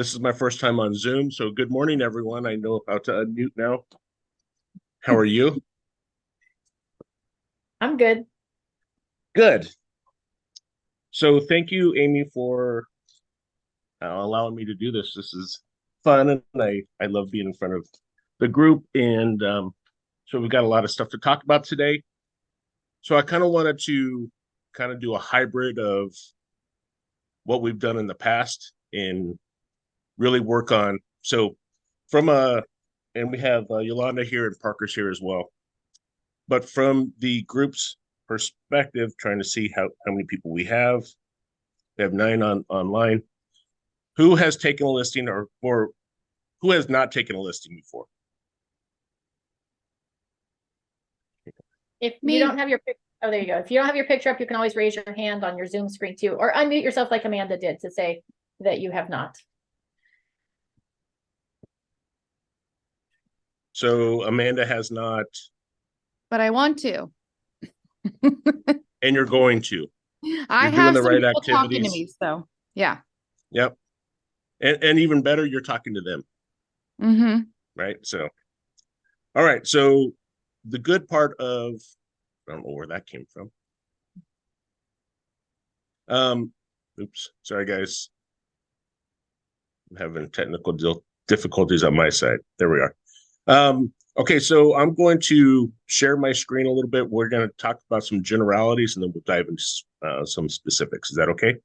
This is my first time on Zoom, so good morning, everyone. I know how to unmute now. How are you? I'm good. Good. So thank you, Amy, for allowing me to do this. This is fun, and I love being in front of the group. And so we've got a lot of stuff to talk about today. So I kind of wanted to kind of do a hybrid of what we've done in the past and really work on. So from and we have Yolanda here and Parker's here as well. But from the group's perspective, trying to see how many people we have. We have 9 online. Who has taken a listing or who has not taken a listing before? If you don't have your oh, there you go. If you don't have your picture up, you can always raise your hand on your Zoom screen too, or unmute yourself like Amanda did to say that you have not. So Amanda has not. But I want to. And you're going to. I You're doing have the some right people activities. talking to me, so yeah. Yep. And even better, you're talking to them. Mm-hmm. Right. So, all right. So the good part of, I don't know where that came from. Oops. Sorry, guys. I'm having technical difficulties on my side. There we are. Okay, so I'm going to share my screen a little bit. We're going to talk about some generalities, and then we'll dive into some specifics. Is that okay?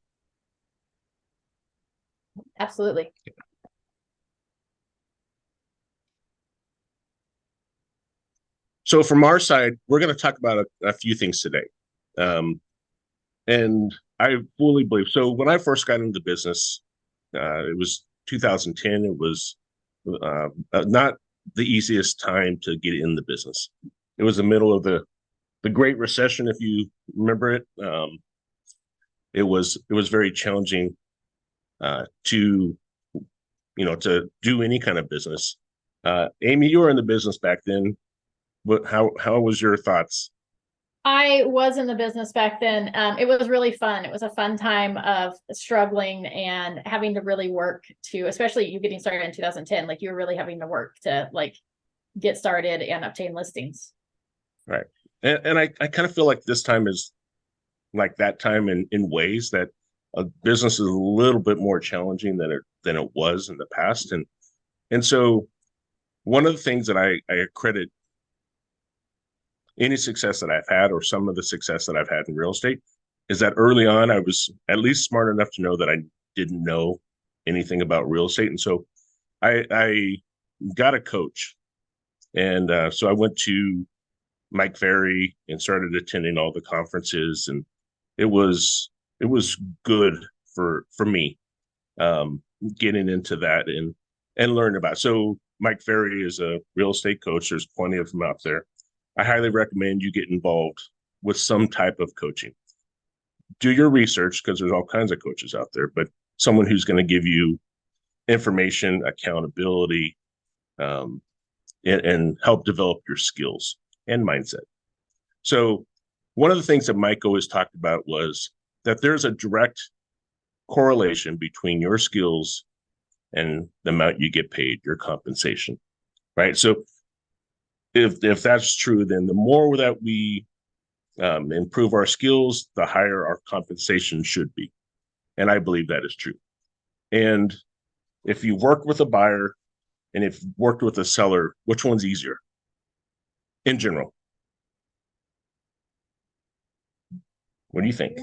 Absolutely. So from our side, we're going to talk about a few things today. And I fully believe, so when I first got into the business, it was 2010. It was not the easiest time to get in the business. It was the middle of the Great Recession, if you remember it. It was very challenging to do any kind of business. Amy, you were in the business back then. But how was your thoughts? I was in the business back then. It was really fun. It was a fun time of struggling and having to really work to, especially you getting started in 2010, like you were really having to work to like get started and obtain listings. Right. And I kind of feel like this time is like that time in ways that a business is a little bit more challenging than it was in the past. And so one of the things that I credit any success that I've had, or some of the success that I've had in real estate, is that early on I was at least smart enough to know that I didn't know anything about real estate. And so I got a coach. And so I went to Mike Ferry and started attending all the conferences, and it was good for me, getting into that and learn about it. So Mike Ferry is a real estate coach. There's plenty of them out there. I highly recommend you get involved with some type of coaching. Do your research, because there's all kinds of coaches out there, but someone who's going to give you information, accountability, and help develop your skills and mindset. So one of the things that Mike always talked about was that there's a direct correlation between your skills and the amount you get paid, your compensation, right? So if that's true, then the more that we improve our skills, the higher our compensation should be. And I believe that is true. And if you work with a buyer and if you worked with a seller, which one's easier in general? What do you think?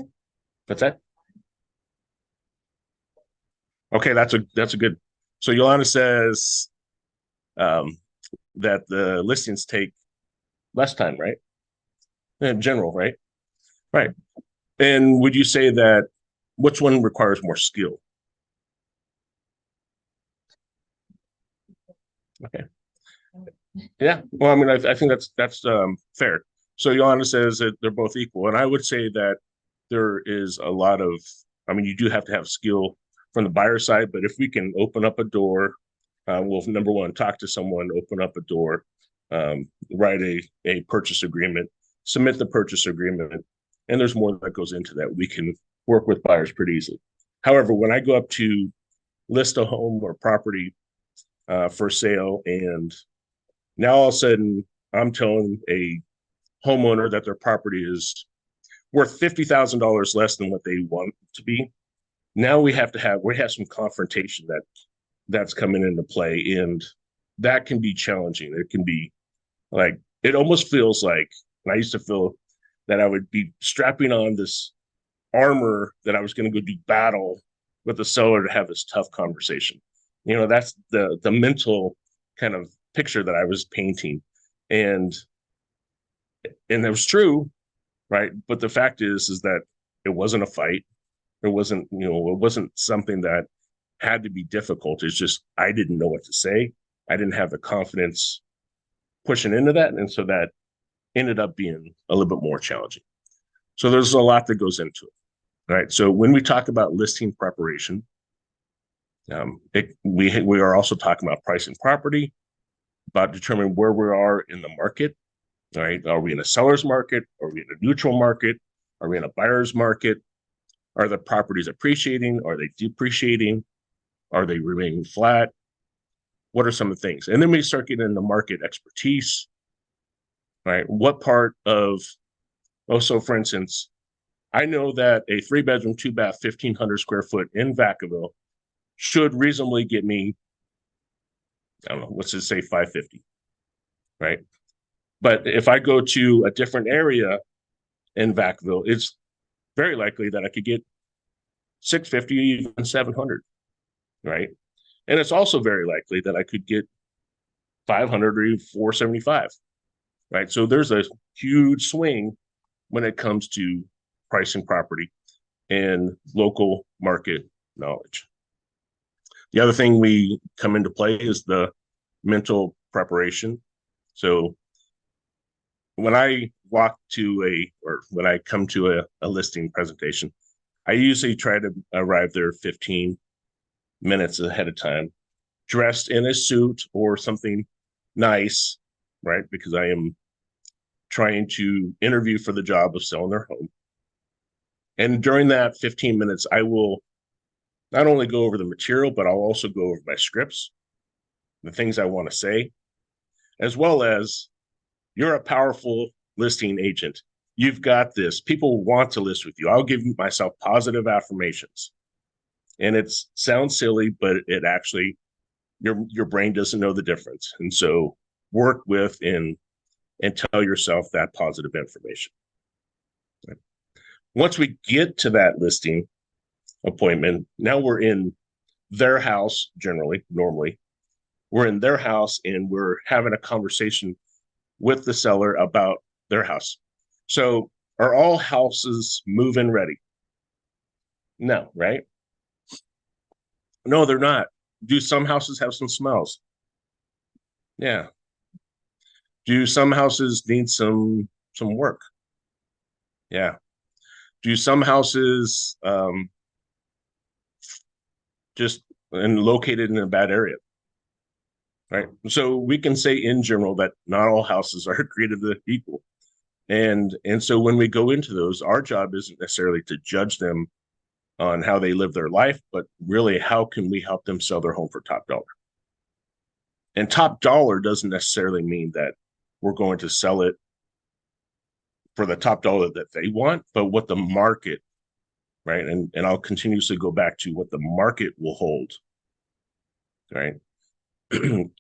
What's that? Okay, that's a good. So Yolanda says that the listings take less time, right? In general, right? Right. And would you say that which one requires more skill? Okay. Yeah. Well, I mean, I think that's fair. So Yolanda says that they're both equal, and I would say that there is a lot of. I mean, you do have to have skill from the buyer side, but if we can open up a door, we'll number one talk to someone, open up a door, write a purchase agreement, submit the purchase agreement, and there's more that goes into that. We can work with buyers pretty easily. However, when I go up to list a home or property for sale, and now all of a sudden I'm telling a homeowner that their property is worth $50,000 less than what they want it to be. Now we have some confrontation that's coming into play, and that can be challenging. It can be like, it almost feels like, and I used to feel that I would be strapping on this armor that I was going to go do battle with the seller to have this tough conversation. That's the mental kind of picture that I was painting, and it was true, right? But the fact is that it wasn't a fight. It wasn't something that had to be difficult. It's just I didn't know what to say. I didn't have the confidence pushing into that, and so that ended up being a little bit more challenging. So there's a lot that goes into it, right? So when we talk about listing preparation, we are also talking about pricing property, about determining where we are in the market. All right, are we in a seller's market? Are we in a neutral market? Are we in a buyer's market? Are the properties appreciating? Are they depreciating? Are they remaining flat? What are some of the things? And then we start getting into market expertise, right? What part of, so for instance, I know that a 3-bedroom, 2-bath, 1,500 square foot in Vacaville should reasonably get me, I don't know, let's just say 550, right? But if I go to a different area in Vacaville, it's very likely that I could get 650, even 700, right? And it's also very likely that I could get 500 or even 475, right? So there's a huge swing when it comes to pricing property and local market knowledge. The other thing we come into play is the mental preparation. So when I when I come to a listing presentation, I usually try to arrive there 15 minutes ahead of time, dressed in a suit or something nice, right? Because I am trying to interview for the job of selling their home. And during that 15 minutes, I will not only go over the material, but I'll also go over my scripts, the things I want to say, as well as, you're a powerful listing agent. You've got this. People want to list with you. I'll give myself positive affirmations. And it sounds silly, but it actually, your brain doesn't know the difference. And so work with and tell yourself that positive information. Once we get to that listing appointment, now we're in their house, normally. We're in their house and we're having a conversation with the seller about their house. So are all houses move-in ready? No, right? No, they're not. Do some houses have some smells? Yeah. Do some houses need some work? Yeah. Do some houses just located in a bad area? Right. So we can say in general that not all houses are created equal. And so when we go into those, our job isn't necessarily to judge them on how they live their life, but really how can we help them sell their home for top dollar? And top dollar doesn't necessarily mean that we're going to sell it for the top dollar that they want, but what the market, right? And I'll continuously go back to what the market will hold, right?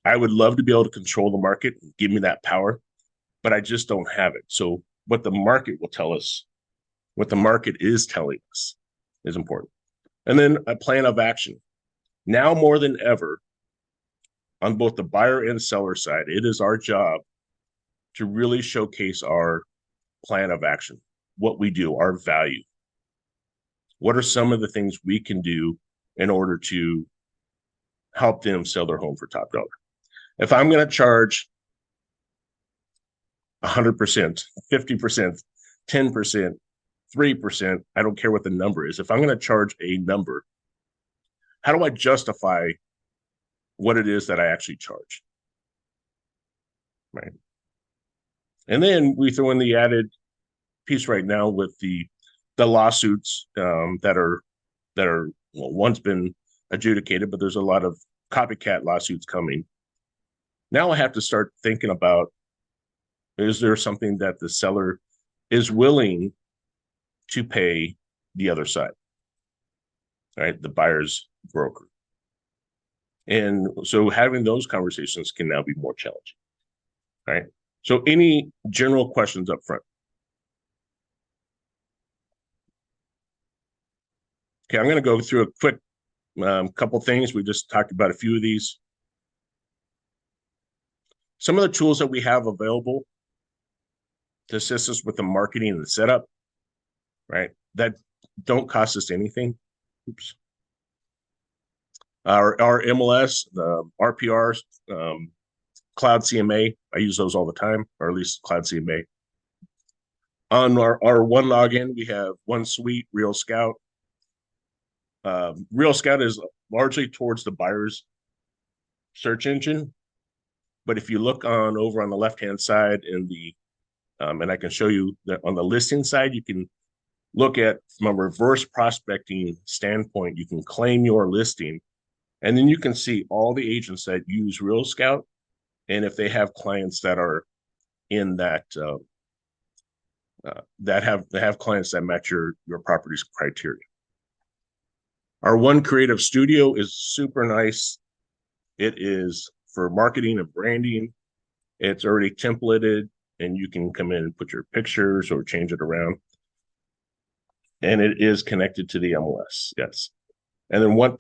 I would love to be able to control the market and give me that power, but I just don't have it. So what the market will tell us, what the market is telling us, is important. And then a plan of action. Now more than ever, on both the buyer and seller side, it is our job to really showcase our plan of action, what we do, our value. What are some of the things we can do in order to help them sell their home for top dollar? If I'm going to charge 100%, 50%, 10%, 3%, I don't care what the number is. If I'm going to charge a number, how do I justify what it is that I actually charge? Right. And then we throw in the added piece right now with the lawsuits that are one's been adjudicated, but there's a lot of copycat lawsuits coming. Now I have to start thinking about, is there something that the seller is willing to pay the other side, right? The buyer's broker. And so having those conversations can now be more challenging, right? So any general questions up front? Okay, I'm going to go through a quick couple things. We just talked about a few of these. Some of the tools that we have available to assist us with the marketing and the setup, right? That don't cost us anything. Oops. Our MLS, the RPRs, Cloud CMA, I use those all the time, or at least Cloud CMA. On our one login, we have OneSuite, Real Scout. Real Scout is largely towards the buyer's search engine. But if you look on over on the left-hand side in the, and I can show you that on the listing side, you can look at from a reverse prospecting standpoint, you can claim your listing, and then you can see all the agents that use Real Scout, and if they have clients that are in that that have clients that match your property's criteria. Our One Creative Studio is super nice. It is for marketing and branding. It's already templated, and you can come in and put your pictures or change it around. And it is connected to the MLS, yes. And then one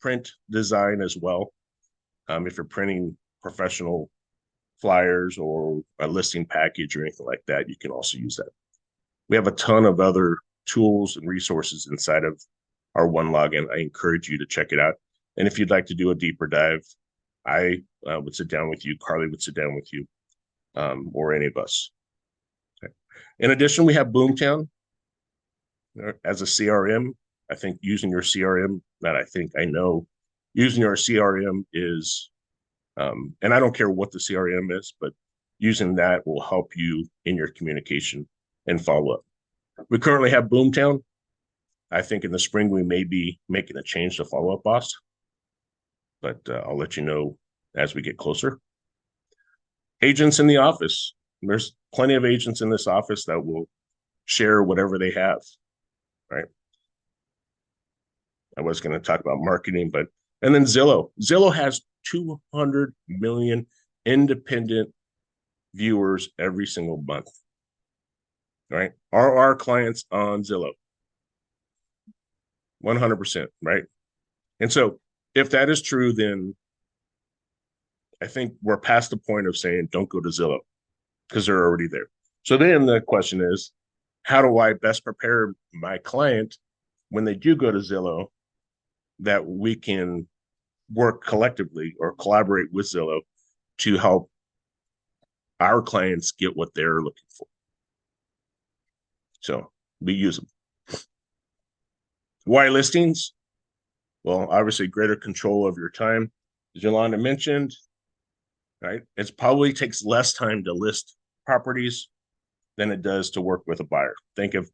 print design as well. If you're printing professional flyers or a listing package or anything like that, you can also use that. We have a ton of other tools and resources inside of our one login. I encourage you to check it out. And if you'd like to do a deeper dive, I would sit down with you. Carly would sit down with you, or any of us. Okay. In addition, we have Boomtown as a CRM. I think using your CRM, I know using your CRM is, and I don't care what the CRM is, but using that will help you in your communication and follow up. We currently have Boomtown. I think in the spring we may be making a change to Follow Up Boss, but I'll let you know as we get closer. Agents in the office. There's plenty of agents in this office that will share whatever they have, right? I was going to talk about marketing, and then Zillow. Zillow has 200 million independent viewers every single month, right? Are our clients on Zillow? 100%, right? And so if that is true, then I think we're past the point of saying don't go to Zillow because they're already there. So then the question is, how do I best prepare my client when they do go to Zillow that we can work collectively or collaborate with Zillow to help our clients get what they're looking for? So we use them. Why listings? Well, obviously greater control of your time. As Yolanda mentioned, right? It probably takes less time to list properties than it does to work with a buyer. Think of,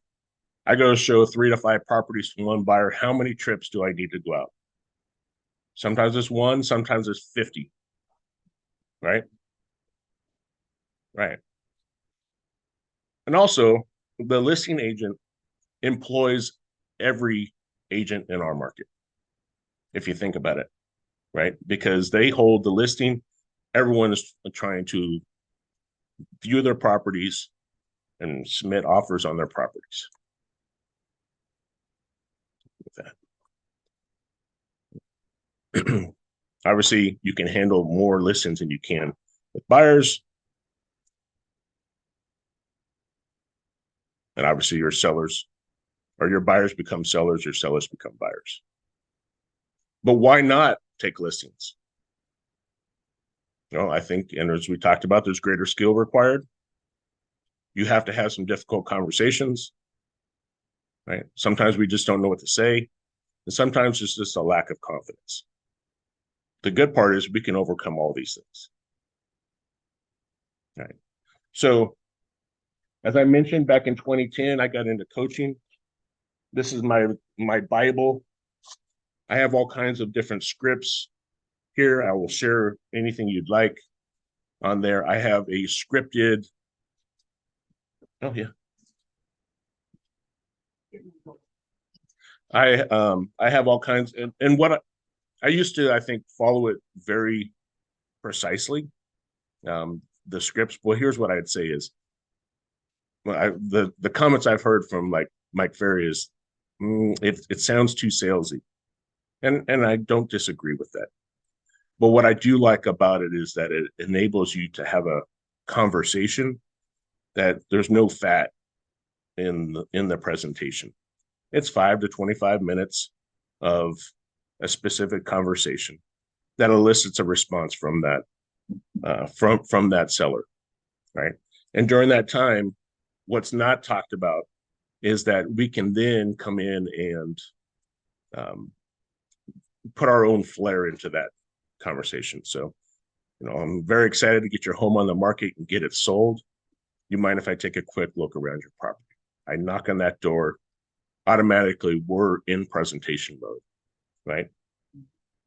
I go to show 3 to 5 properties from one buyer. How many trips do I need to go out? Sometimes it's 1, sometimes it's 50, right? Right. And also, the listing agent employs every agent in our market, if you think about it, right? Because they hold the listing. Everyone is trying to view their properties and submit offers on their properties. With that. Obviously, you can handle more listings than you can with buyers. And obviously your sellers or your buyers become sellers, your sellers become buyers. But why not take listings? You know, I think, and as we talked about, there's greater skill required. You have to have some difficult conversations, right? Sometimes we just don't know what to say. And sometimes it's just a lack of confidence. The good part is we can overcome all these things. Right. So as I mentioned, back in 2010, I got into coaching. This is my Bible. I have all kinds of different scripts here. I will share anything you'd like on there. I have a scripted, oh yeah. I have all kinds, and what I used to, I think, follow it very precisely. The scripts, well, here's what I'd say is, the comments I've heard from like Mike Ferry is, it sounds too salesy, and I don't disagree with that. But what I do like about it is that it enables you to have a conversation that there's no fat in the presentation. It's 5 to 25 minutes of a specific conversation that elicits a response from that from that seller, right? And during that time, what's not talked about is that we can then come in and put our own flair into that conversation. So, I'm very excited to get your home on the market and get it sold. You mind if I take a quick look around your property? I knock on that door, automatically we're in presentation mode, right?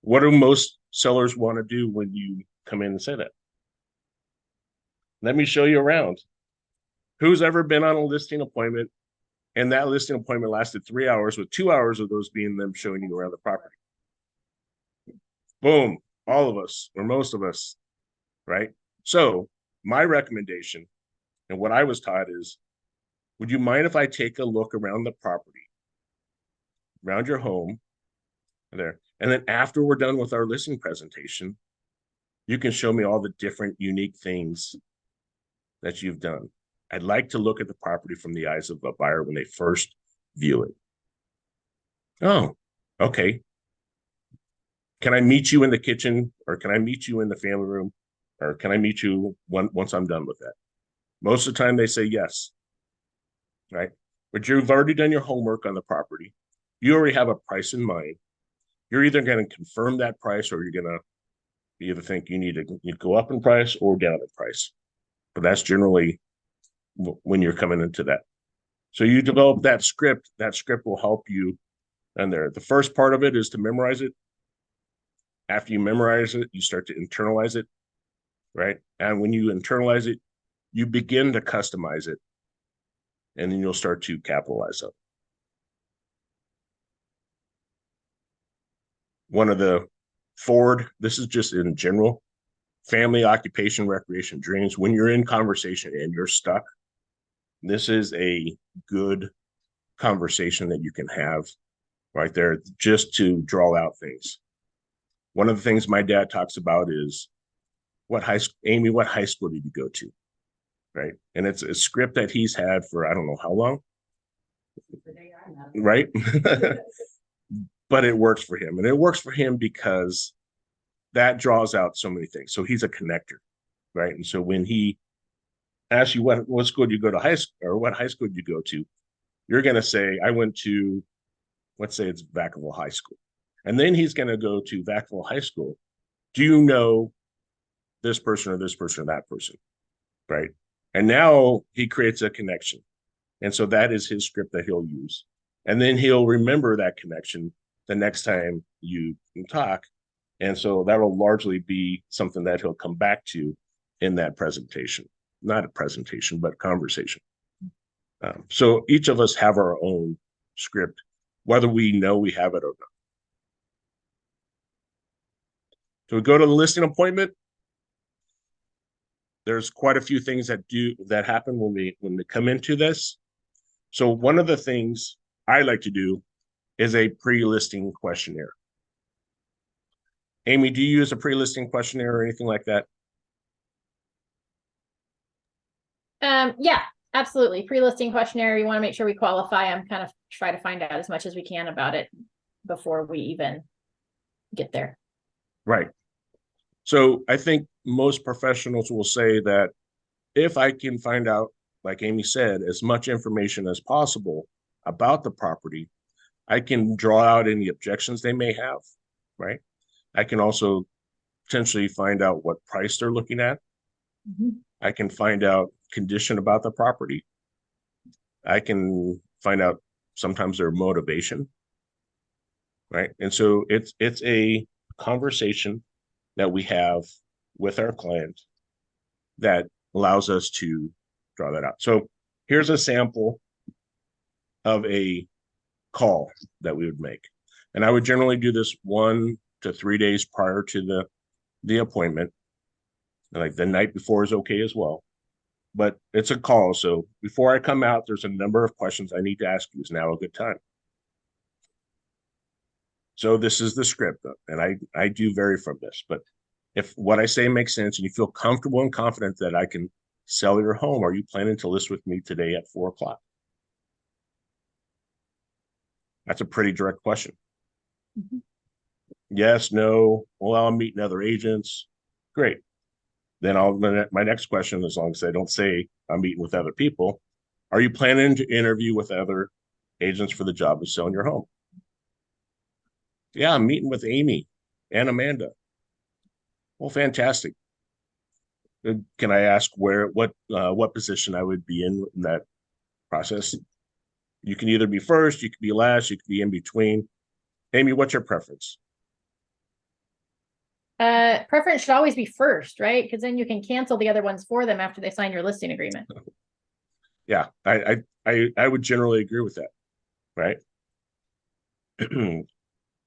What do most sellers want to do when you come in and say that? Let me show you around. Who's ever been on a listing appointment and that listing appointment lasted 3 hours, with 2 hours of those being them showing you around the property? Boom, all of us, or most of us, right? So my recommendation and what I was taught is, would you mind if I take a look around the property, around your home there? And then after we're done with our listing presentation, you can show me all the different unique things that you've done. I'd like to look at the property from the eyes of a buyer when they first view it. Oh, okay. Can I meet you in the kitchen, or can I meet you in the family room, or can I meet you once I'm done with that? Most of the time they say yes, right? But you've already done your homework on the property. You already have a price in mind. You're either going to confirm that price, or you're going to either think you need to go up in price or down in price. But that's generally when you're coming into that. So you develop that script. That script will help you. And there, the first part of it is to memorize it. After you memorize it, you start to internalize it, right? And when you internalize it, you begin to customize it, and then you'll start to capitalize on it. One of the forward, this is just in general, family, occupation, recreation, dreams. When you're in conversation and you're stuck, this is a good conversation that you can have right there, just to draw out things. One of the things my dad talks about is, Amy, what high school did you go to? Right. And it's a script that he's had for, I don't know how long. Right. But it works for him. And it works for him because that draws out so many things. So he's a connector. Right. And so when he asks you what school did you go to high school, or what high school did you go to, you're going to say, I went to, let's say it's Vacaville High School. And then he's going to go to Vacaville High School. Do you know this person or this person or that person? Right. And now he creates a connection. And so that is his script that he'll use. And then he'll remember that connection the next time you talk. And so that'll largely be something that he'll come back to in that presentation. Not a presentation, but conversation. So each of us have our own script, whether we know we have it or not. So we go to the listing appointment. There's quite a few things that happen when we come into this. So one of the things I like to do is a pre-listing questionnaire. Amy, do you use a pre-listing questionnaire or anything like that? Yeah, absolutely. Pre-listing questionnaire. You want to make sure we qualify. I'm kind of try to find out as much as we can about it before we even get there. Right. So I think most professionals will say that if I can find out, like Amy said, as much information as possible about the property, I can draw out any objections they may have, right? I can also potentially find out what price they're looking at. Mm-hmm. I can find out condition about the property. I can find out sometimes their motivation. right? And so it's a conversation that we have with our client that allows us to draw that out. So here's a sample of a call that we would make. And I would generally do this 1 to 3 days prior to the appointment. Like the night before is okay as well. But it's a call. So before I come out, there's a number of questions I need to ask you. Is now a good time? So this is the script, and I do vary from this, but if what I say makes sense and you feel comfortable and confident that I can sell your home, are you planning to list with me today at 4 o'clock? That's a pretty direct question. Mhm. Yes, no. Well, I'm meeting other agents. Great. Then my next question, as long as I don't say I'm meeting with other people, are you planning to interview with other agents for the job of selling your home? Yeah, I'm meeting with Amy and Amanda. Well, fantastic. Can I ask what position I would be in that process? You can either be first, you could be last, you could be in between. Amy, what's your preference? Preference should always be first, right? Because then you can cancel the other ones for them after they sign your listing agreement. Yeah, I would generally agree with that, right?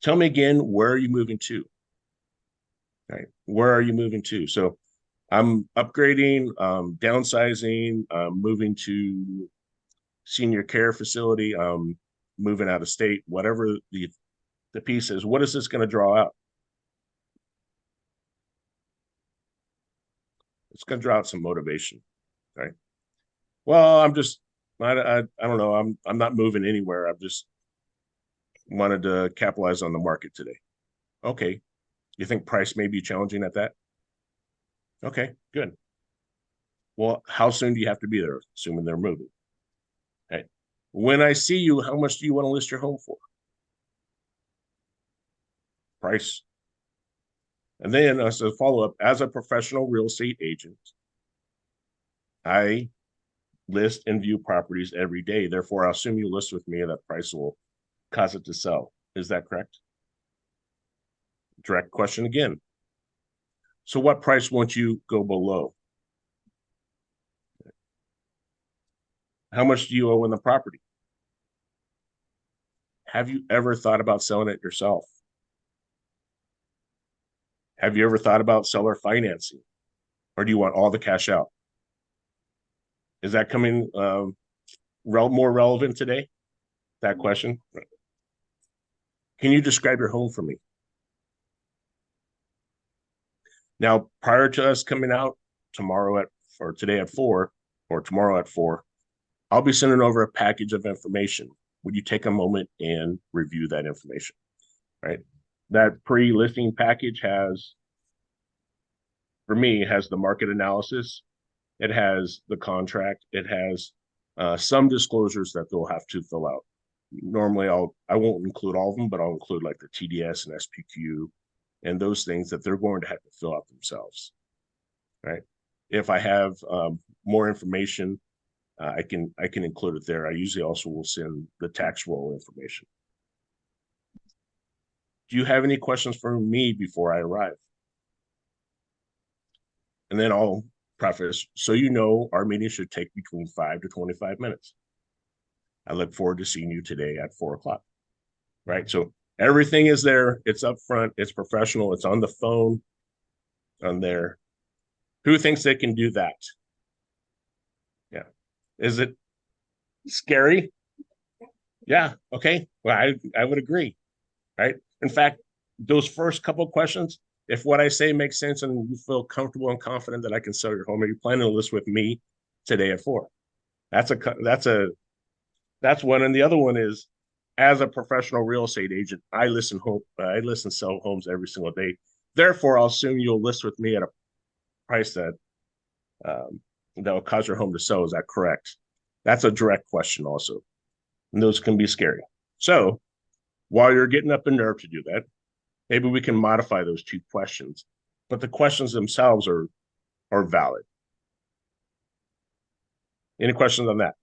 Tell me again, where are you moving to? Right, where are you moving to? So I'm upgrading, downsizing, moving to senior care facility, moving out of state, whatever the piece is. What is this going to draw out? It's going to draw out some motivation, right? Well, I don't know. I'm not moving anywhere. I've just wanted to capitalize on the market today. Okay. You think price may be challenging at that? Okay, good. Well, how soon do you have to be there, assuming they're moving? Okay. When I see you, how much do you want to list your home for? Price. And then as a follow-up, as a professional real estate agent, I list and view properties every day. Therefore, I'll assume you list with me and that price will cause it to sell. Is that correct? Direct question again. So what price won't you go below? How much do you owe in the property? Have you ever thought about selling it yourself? Have you ever thought about seller financing? Or do you want all the cash out? Is that coming more relevant today? That question? Can you describe your home for me? Now, prior to us coming out today at 4 or tomorrow at 4, I'll be sending over a package of information. Would you take a moment and review that information? Right. That pre-listing package for me, has the market analysis. It has the contract. It has some disclosures that they'll have to fill out. Normally, I won't include all of them, but I'll include like the TDS and SPQ and those things that they're going to have to fill out themselves. Right. If I have more information, I can include it there. I usually also will send the tax roll information. Do you have any questions for me before I arrive? And then I'll preface, so you know, our meeting should take between 5 to 25 minutes. I look forward to seeing you today at 4 o'clock. Right. So everything is there. It's up front. It's professional. It's on the phone on there. Who thinks they can do that? Yeah. Is it scary? Yeah. Okay. Well, I would agree. Right. In fact, those first couple of questions, if what I say makes sense and you feel comfortable and confident that I can sell your home, are you planning to list with me today at 4? That's one. And the other one is, as a professional real estate agent, I listen and sell homes every single day. Therefore, I'll assume you'll list with me at a price that will cause your home to sell. Is that correct? That's a direct question also. And those can be scary. So while you're getting up in nerve to do that, maybe we can modify those 2 questions, but the questions themselves are valid. Any questions on that?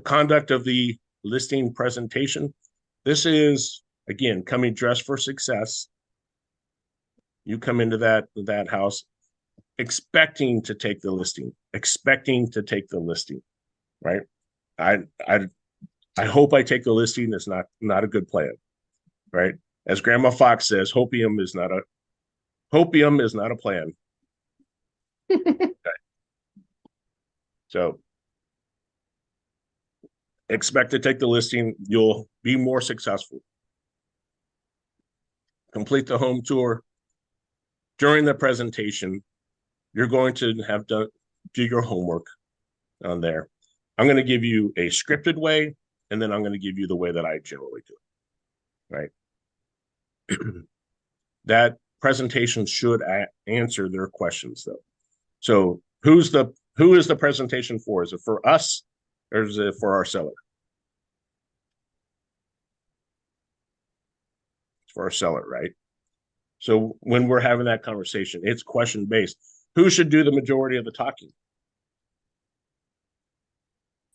conduct of the listing presentation. This is, again, coming dressed for success. You come into that house expecting to take the listing, right? I hope I take the listing. It's not a good plan, right? As Grandma Fox says, hopium is not a plan. Okay. So expect to take the listing. You'll be more successful. Complete the home tour. During the presentation, you're going to have to do your homework on there. I'm going to give you a scripted way, and then I'm going to give you the way that I generally do it, right? That presentation should answer their questions, though. So who is the presentation for? Is it for us, or is it for our seller? It's for our seller, right? So when we're having that conversation, it's question based. Who should do the majority of the talking?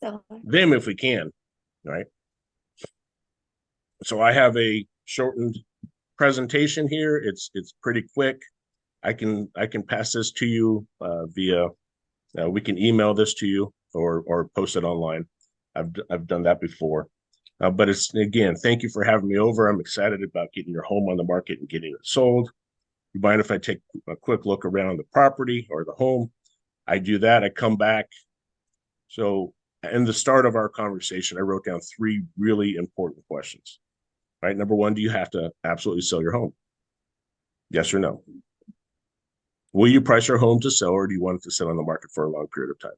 Them, if we can, right? So I have a shortened presentation here. It's pretty quick. I can pass this to you via. We can email this to you or post it online. I've done that before. But it's, again, thank you for having me over. I'm excited about getting your home on the market and getting it sold. You mind if I take a quick look around the property or the home? I do that. I come back. So in the start of our conversation, I wrote down 3 really important questions. Right? Number 1, do you have to absolutely sell your home? Yes or no? Will you price your home to sell, or do you want it to sit on the market for a long period of time?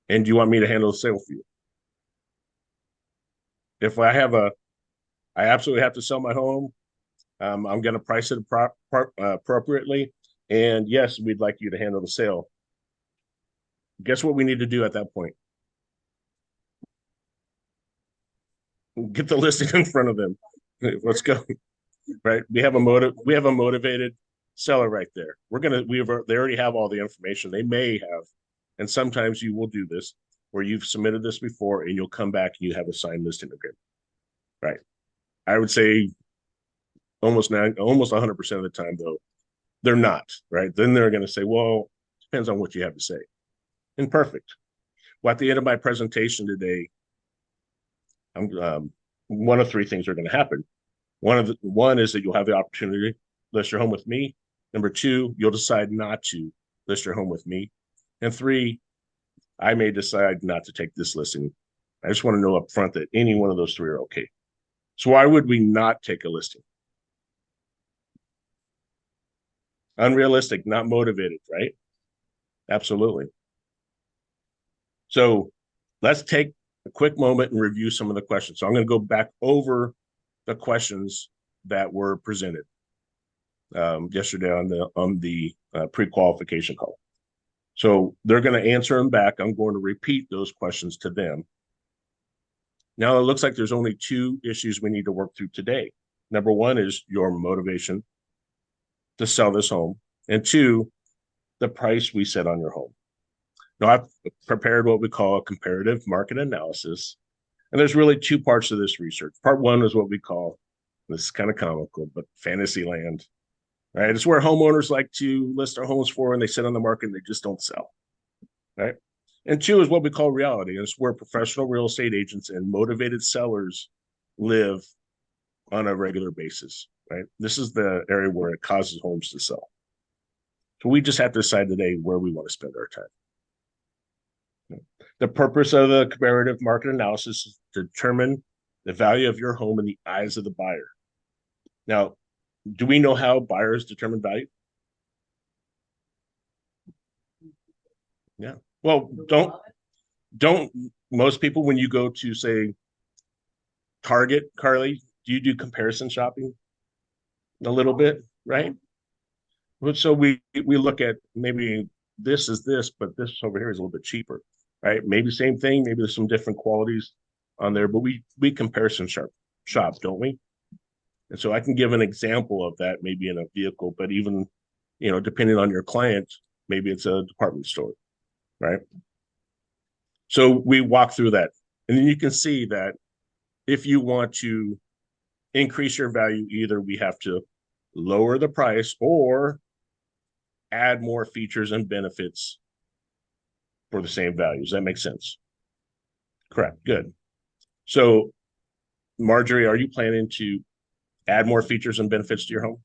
And do you want me to handle the sale for you? If I absolutely have to sell my home, I'm going to price it appropriately. And yes, we'd like you to handle the sale. Guess what we need to do at that point? Get the listing in front of them. Let's go. Right? We have a motivated seller right there. They already have all the information. They may have, and sometimes you will do this where you've submitted this before and you'll come back and you have a signed listing agreement. Right? I would say almost 100% of the time, though, they're not, right? Then they're going to say, well, depends on what you have to say. And perfect. Well, at the end of my presentation today, one of 3 things are going to happen. One is that you'll have the opportunity to list your home with me. Number 2, you'll decide not to list your home with me. And 3, I may decide not to take this listing. I just want to know up front that any one of those 3 are okay. So why would we not take a listing? Unrealistic, not motivated, right? Absolutely. So let's take a quick moment and review some of the questions. So I'm going to go back over the questions that were presented yesterday on the pre-qualification call. So they're going to answer them back. I'm going to repeat those questions to them. Now it looks like there's only 2 issues we need to work through today. Number 1 is your motivation to sell this home, and 2, the price we set on your home. Now I've prepared what we call a comparative market analysis, and there's really 2 parts to this research. Part 1 is what we call, this is kind of comical, but fantasy land, right? It's where homeowners like to list their homes for, and they sit on the market and they just don't sell, right? And 2 is what we call reality. And it's where professional real estate agents and motivated sellers live on a regular basis, right? This is the area where it causes homes to sell. So we just have to decide today where we want to spend our time. The purpose of the comparative market analysis is to determine the value of your home in the eyes of the buyer. Now, do we know how buyers determine value? Yeah. Well, don't most people, when you go to, say, Target, Carly, do you do comparison shopping a little bit, right? So we look at, maybe this is this, but this over here is a little bit cheaper, right? Maybe same thing, maybe there's some different qualities on there, but we comparison shop, don't we? And so I can give an example of that, maybe in a vehicle, but even, depending on your client, maybe it's a department store, right? So we walk through that, and then you can see that if you want to increase your value, either we have to lower the price or add more features and benefits for the same values. That makes sense. Correct. Good. So, Marjorie, are you planning to add more features and benefits to your home?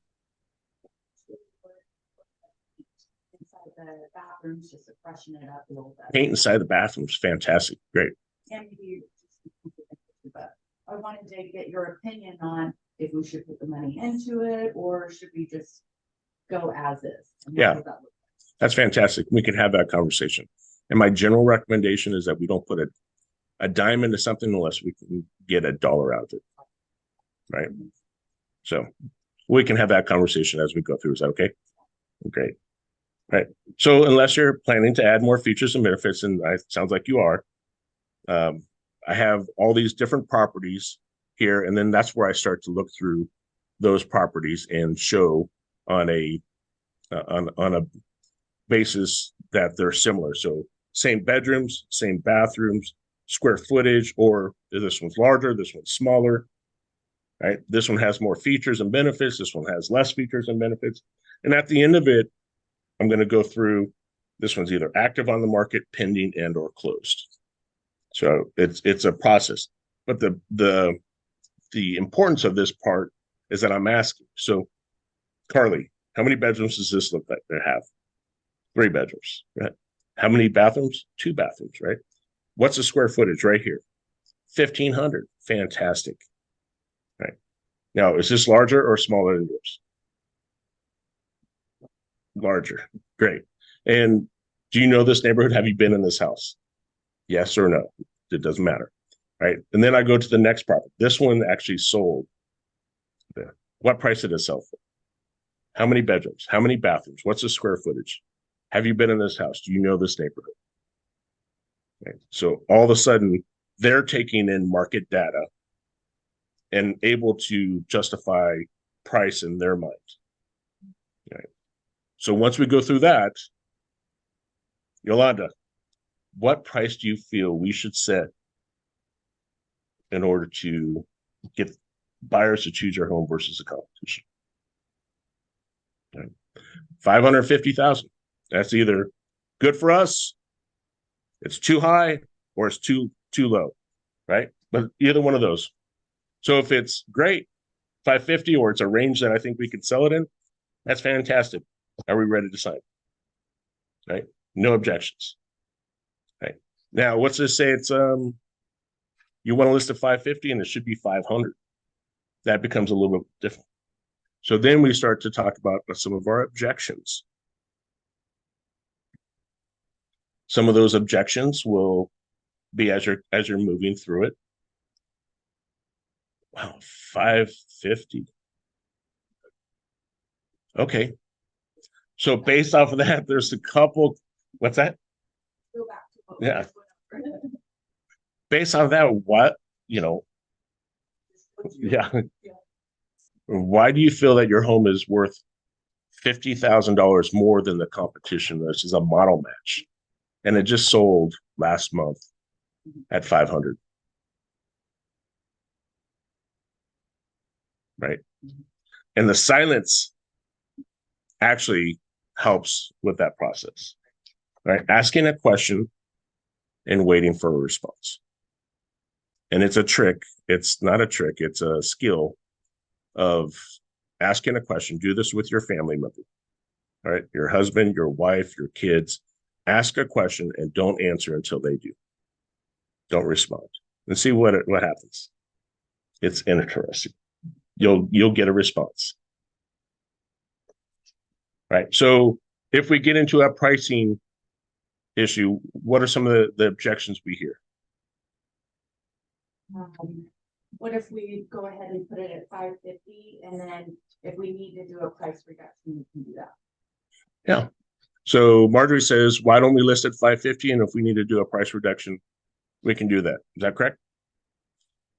Inside the bathrooms, just to freshen it up a little bit. Paint inside the bathrooms, fantastic, great. And maybe but I wanted to get your opinion on if we should put the money into it or should we just go as is? And how Yeah. does that look? That's fantastic. We can have that conversation. And my general recommendation is that we don't put a dime into something unless we can get a dollar out of it. Right. So we can have that conversation as we go through. Is that okay? Great. Right. So unless you're planning to add more features and benefits, and it sounds like you are, I have all these different properties here, and then that's where I start to look through those properties and show on a basis that they're similar. So same bedrooms, same bathrooms, square footage, or this one's larger, this one's smaller, right? This one has more features and benefits. This one has less features and benefits. And at the end of it, I'm going to go through, this one's either active on the market, pending, and or closed. So it's a process. But the importance of this part is that I'm asking, so Carly, how many bedrooms does this look like they have? 3 bedrooms, right? How many bathrooms? 2 bathrooms, right? What's the square footage right here? 1,500. Fantastic. Right. Now, is this larger or smaller than yours? Larger. Great. And do you know this neighborhood? Have you been in this house? Yes or no? It doesn't matter. Right. And then I go to the next property. This one actually sold. What price did it sell for? How many bedrooms? How many bathrooms? What's the square footage? Have you been in this house? Do you know this neighborhood? Right. So all of a sudden, they're taking in market data and able to justify price in their mind. Right. So once we go through that, Yolanda, what price do you feel we should set in order to get buyers to choose your home versus the competition? Right. 550,000. That's either good for us, it's too high, or it's too low, right? But either one of those. So if it's great, 550, or it's a range that I think we could sell it in, that's fantastic. Are we ready to sign? Right? No objections. Right. Now, let's just say it's you want to list at 550 and it should be 500. That becomes a little bit different. So then we start to talk about some of our objections. Some of those objections will be as you're moving through it. Wow, 550. Okay. So based off of that, there's a couple. What's that? Go back to what Yeah. we went over. Based off of that, what, yeah. Why do you feel that your home is worth $50,000 more than the competition? This is a model match, and it just sold last month at 500. Right. And the silence actually helps with that process. Right. Asking a question and waiting for a response. And it's a trick. It's not a trick. It's a skill of asking a question. Do this with your family member. All right. Your husband, your wife, your kids. Ask a question and don't answer until they do. Don't respond. And see what happens. It's interesting. You'll get a response. Right. So if we get into a pricing issue, what are some of the objections we hear? What if we go ahead and put it at 550 and then if we need to do a price reduction, we can do that? Yeah. So Marjorie says, why don't we list at 550? And if we need to do a price reduction, we can do that. Is that correct?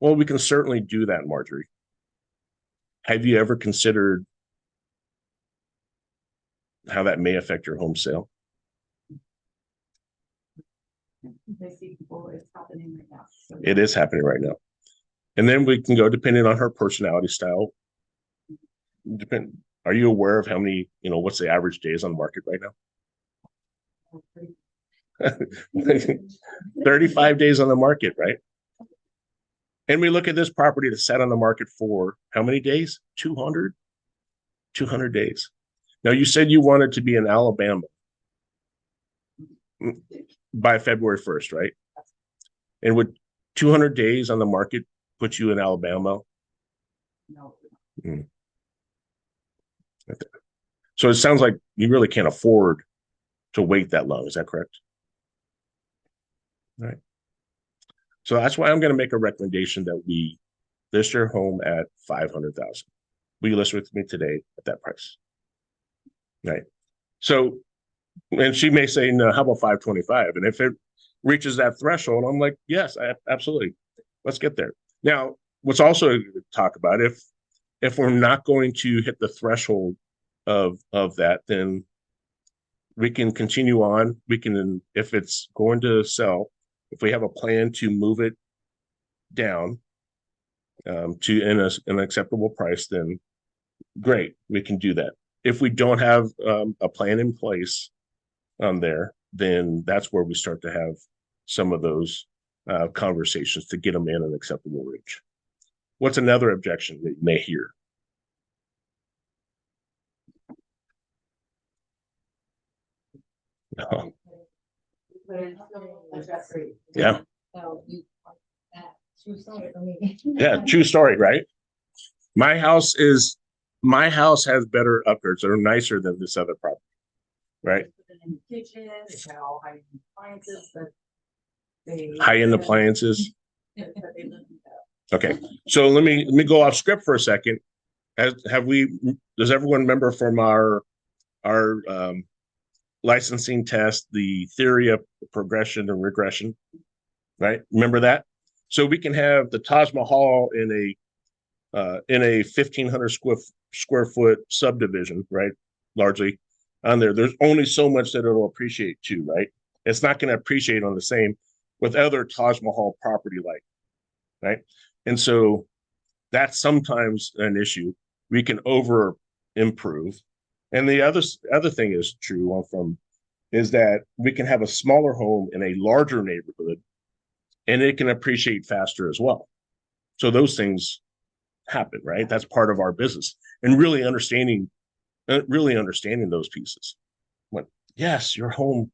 Well, we can certainly do that, Marjorie. Have you ever considered how that may affect your home sale? They see people, it's happening right now. So It is happening right now. And then we can go depending on her personality style. Are you aware of how many, what's the average days on the market right now? 35 days on the market, right? And we look at this property that sat on the market for how many days? 200 days. Now, you said you wanted to be in Alabama by February 1st, right? And would 200 days on the market put you in Alabama? No. Mm. So it sounds like you really can't afford to wait that long. Is that correct? All right. So that's why I'm going to make a recommendation that we list your home at 500,000. Will you list with me today at that price? Right. So, and she may say, no, how about 525? And if it reaches that threshold, I'm like, yes, absolutely. Let's get there. Now, what's also to talk about, if we're not going to hit the threshold of that, then we can continue on. We can, if it's going to sell, if we have a plan to move it down to an acceptable price, then great, we can do that. If we don't have a plan in place on there, then that's where we start to have some of those conversations to get them in an acceptable range. What's another objection that you may hear? No. Yeah. Yeah, true story, right? My house has better upgrades that are nicer than this other property, right? In the kitchen, it's got all high-end appliances, but they. High-end appliances. But they live in Okay, so let me go off script for a second. Does everyone remember from our licensing test the theory of progression and regression, right? Remember that? So we can have the Taj Mahal in a 1,500 square foot subdivision, right? Largely on there. There's only so much that it'll appreciate too, right? It's not going to appreciate on the same with other Taj Mahal property like, right? And so that's sometimes an issue. We can over improve. And the other thing is true is that we can have a smaller home in a larger neighborhood and it can appreciate faster as well. So those things happen, right? That's part of our business, and really understanding those pieces. But yes, your home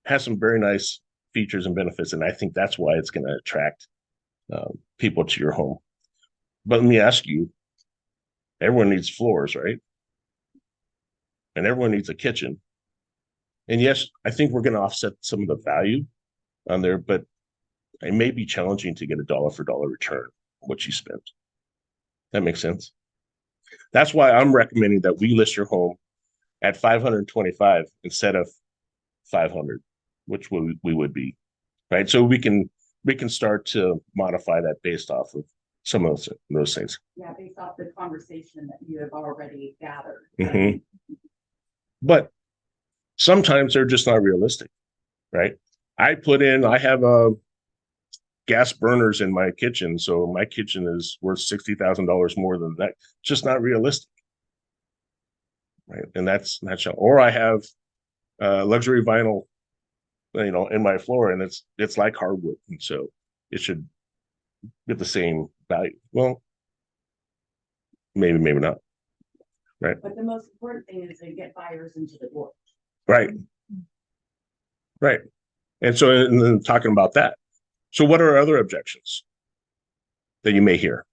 has some very nice features and benefits, and I think that's why it's going to attract people to your home. But let me ask you, everyone needs floors, right? And everyone needs a kitchen. And yes, I think we're going to offset some of the value on there, but it may be challenging to get a dollar for dollar return on what you spent. That makes sense. That's why I'm recommending that we list your home at 525 instead of 500, which we would be, right? So we can start to modify that based off of some of those things. Yeah, based off the conversation that you have already gathered. Mm-hmm. But sometimes they're just not realistic, right? I have gas burners in my kitchen, so my kitchen is worth $60,000 more than that. It's just not realistic, right? And that's not, or I have luxury vinyl, in my floor, and it's like hardwood, and so it should get the same value. Well, maybe not, right? But the most important thing is to get buyers into the door. Right. And so, and then talking about that, so what are other objections that you may hear?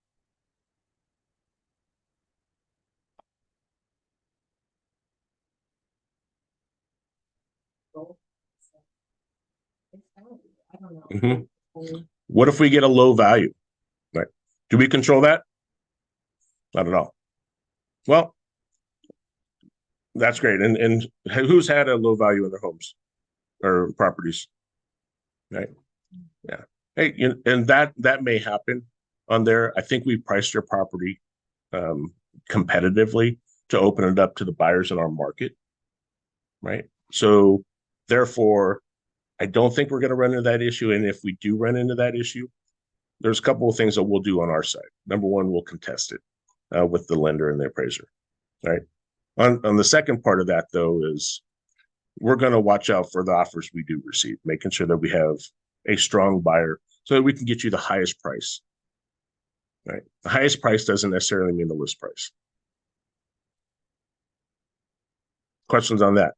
I don't know. Mm-hmm. What if we get a low value? Right? Do we control that? I don't know. Well, that's great. And who's had a low value in their homes or properties? Right? Yeah. Hey, and that may happen on there. I think we priced your property competitively to open it up to the buyers in our market. Right. So therefore, I don't think we're going to run into that issue. And if we do run into that issue, there's a couple of things that we'll do on our side. Number one, we'll contest it with the lender and the appraiser. Right. On the second part of that, though, is we're going to watch out for the offers we do receive, making sure that we have a strong buyer so that we can get you the highest price. Right. The highest price doesn't necessarily mean the list price. Questions on that?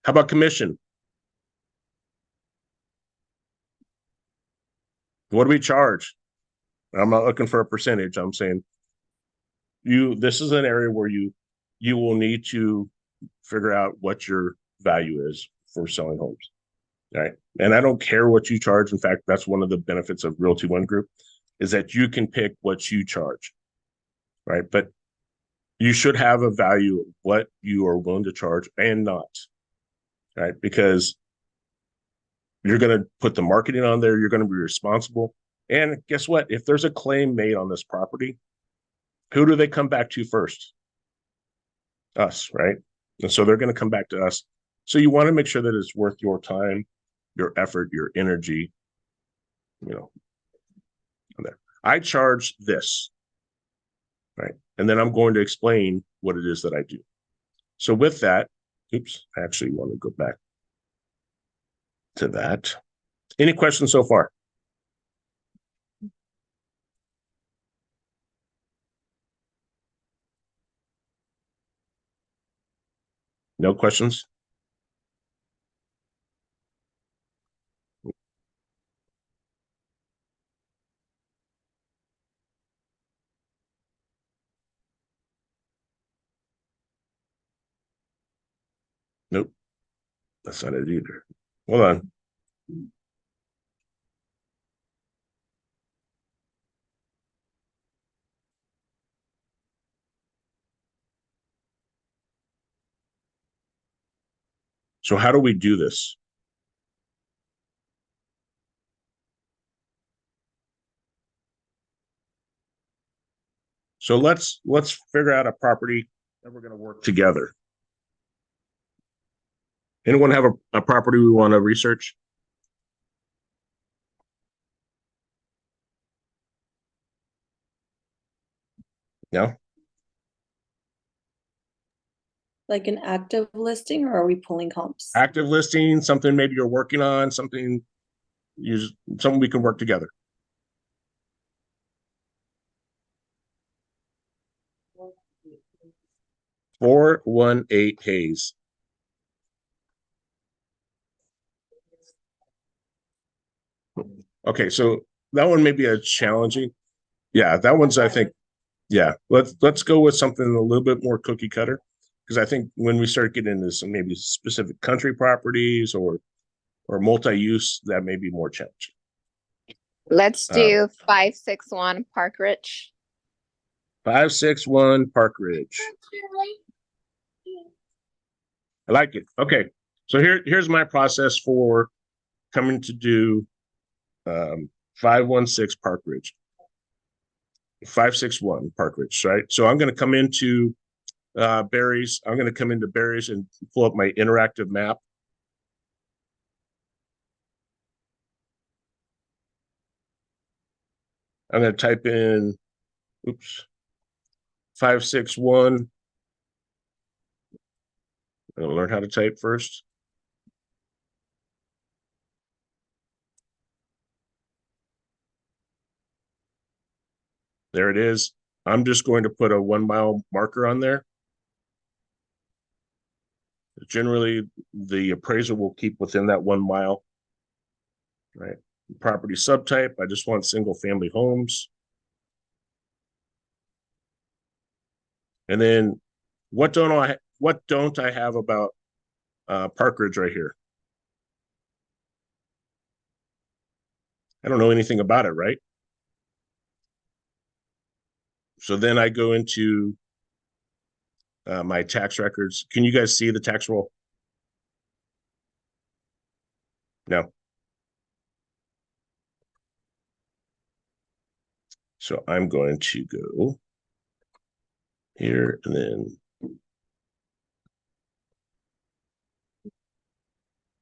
How about commission? What do we charge? I'm not looking for a percentage. I'm saying this is an area where you will need to figure out what your value is for selling homes. Right. And I don't care what you charge. In fact, that's one of the benefits of Realty One Group is that you can pick what you charge. Right. But you should have a value of what you are willing to charge and not. Right. Because you're going to put the marketing on there. You're going to be responsible. And guess what? If there's a claim made on this property, who do they come back to first? Us, right? And so they're going to come back to us. So you want to make sure that it's worth your time, your effort, your energy, there. I charge this, right? And then I'm going to explain what it is that I do. So with that, oops, I actually want to go back to that. Any questions so far? No questions? Nope. That's not it either. Hold on. So how do we do this? So let's figure out a property that we're going to work together. Anyone have a property we want to research? No? Like an active listing, or are we pulling comps? Active listing, something maybe you're working on, something we can work together. Four 418 Hayes. Okay, so that one may be a challenging. Yeah, that one's, I think, yeah. Let's go with something a little bit more cookie cutter. Because I think when we start getting into some maybe specific country properties or multi-use, that may be more challenging. Let's do 561 Park Ridge. 561 Park Ridge. I like it. Okay, so here's my process for coming to do 516 Park Ridge. 561 Park Ridge, right? So I'm going to come into Barry's. I'm going to come into Barry's and pull up my interactive map. I'm going to type in, 561. I'm going to learn how to type first. There it is. I'm just going to put a 1 mile marker on there. Generally, the appraiser will keep within that 1 mile. Right. Property subtype, I just want single family homes. And then what don't I have about Park Ridge right here? I don't know anything about it, right? So then I go into my tax records. Can you guys see the tax roll? No. So I'm going to go here and then.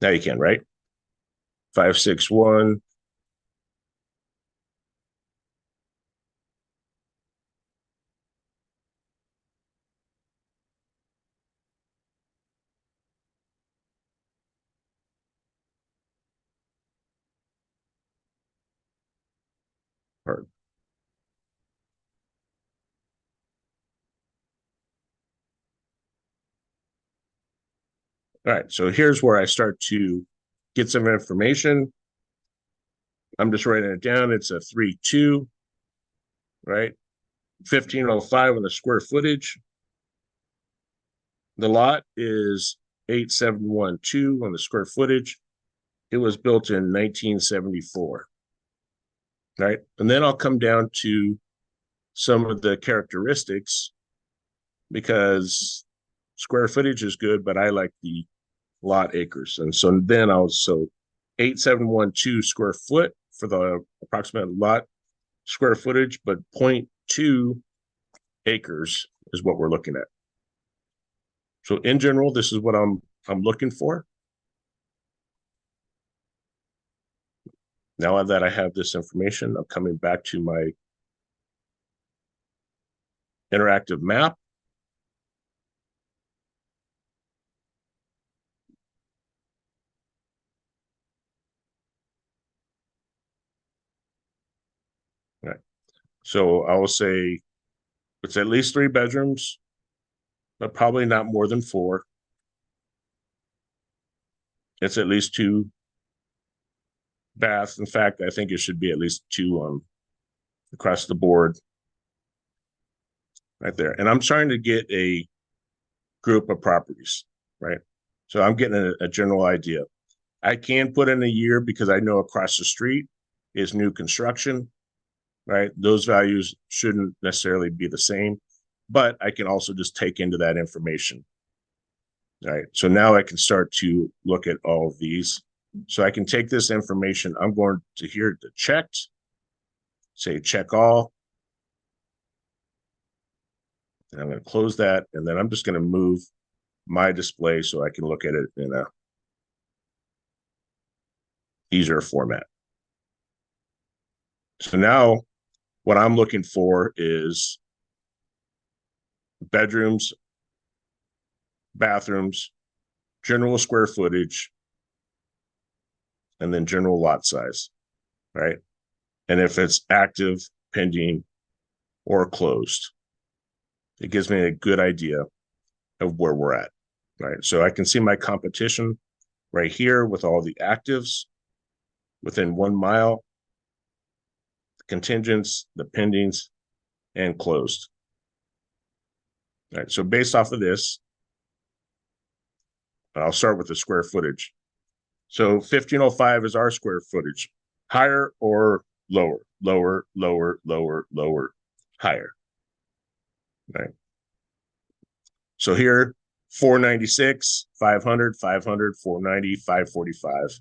Now you can, right? 561. Or all right, so here's where I start to get some information. I'm just writing it down. It's a 3-2, right? 1505 on the square footage. The lot is 8712 on the square footage. It was built in 1974, right? And then I'll come down to some of the characteristics because square footage is good, but I like the lot acres. And so then 8712 square foot for the approximate lot square footage, but 0.2 acres is what we're looking at. So in general, this is what I'm looking for. Now that I have this information, I'm coming back to my interactive map. All right. So I will say it's at least 3 bedrooms, but probably not more than 4. It's at least 2 baths. In fact, I think it should be at least 2 across the board right there. And I'm trying to get a group of properties, right? So I'm getting a general idea. I can put in a year because I know across the street is new construction, right? Those values shouldn't necessarily be the same, but I can also just take into that information. All right, so now I can start to look at all of these. So I can take this information, I'm going to here to checked, say check all. And I'm going to close that, and then I'm just going to move my display so I can look at it in a easier format. So now what I'm looking for is bedrooms, bathrooms, general square footage, and then general lot size, right? And if it's active, pending, or closed, it gives me a good idea of where we're at, right? So I can see my competition right here with all the actives within 1 mile, the contingents, the pendings, and closed. All right, so based off of this, I'll start with the square footage. So 1505 is our square footage. Higher or lower? Lower, lower, lower, lower, higher. Right. So here, 496, 500, 500, 490, 545.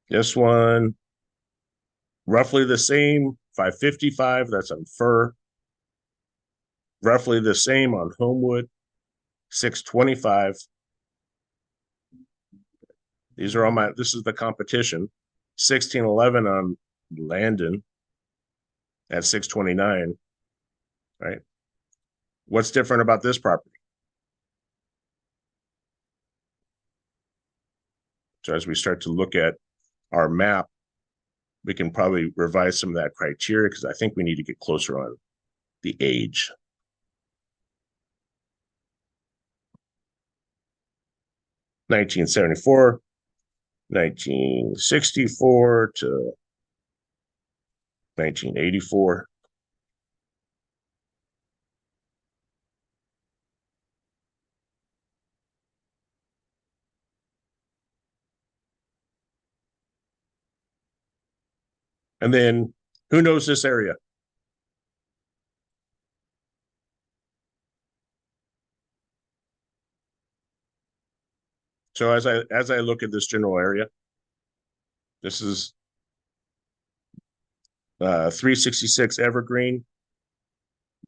This one, roughly the same, 555, that's on Fir. Roughly the same on Homewood, 625. These are all this is the competition. 1611 on Landon at 629, right? What's different about this property? So as we start to look at our map, we can probably revise some of that criteria because I think we need to get closer on the age. (1974), 1964 to 1984. And then who knows this area? So as I look at this general area, this is 366 Evergreen,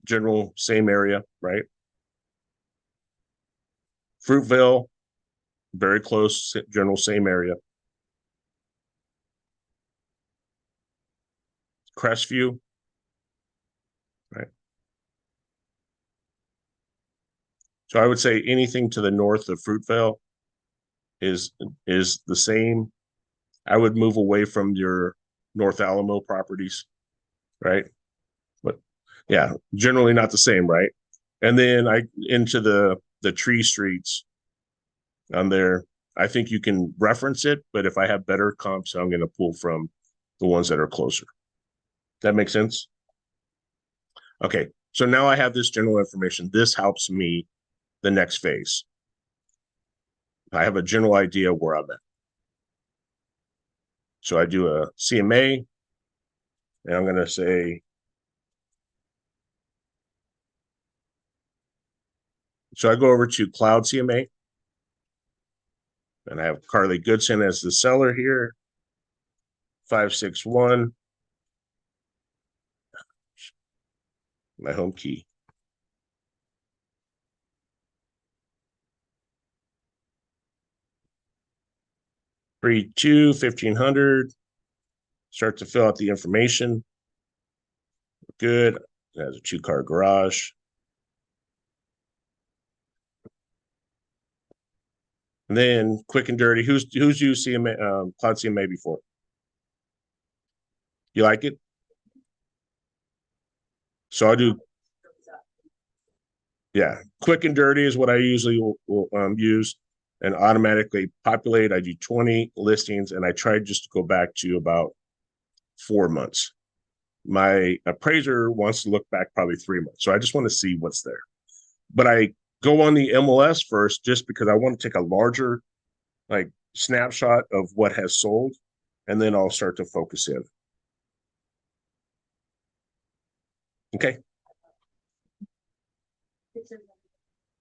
general same area, right? Fruitville, very close, general same area. Crestview. Right. So I would say anything to the north of Fruitvale is the same. I would move away from your North Alamo properties, right? But yeah, generally not the same, right? And then I into the tree streets on there. I think you can reference it, but if I have better comps, I'm going to pull from the ones that are closer. That makes sense? Okay, so now I have this general information. This helps me the next phase. I have a general idea where I'm at. So I do a CMA, and I'm going to say, so I go over to Cloud CMA, and I have Carly Goodson as the seller here, 561, my home key. Three, 1,500. Start to fill out the information. Good. It has a 2-car garage. And then quick and dirty. Who's used CMA, Cloud CMA before? You like it? So I'll do. Yeah, quick and dirty is what I usually will use, and automatically populate. I do 20 listings, and I try just to go back to about 4 months. My appraiser wants to look back probably 3 months, so I just want to see what's there. But I go on the MLS first just because I want to take a larger snapshot of what has sold, and then I'll start to focus in. Okay.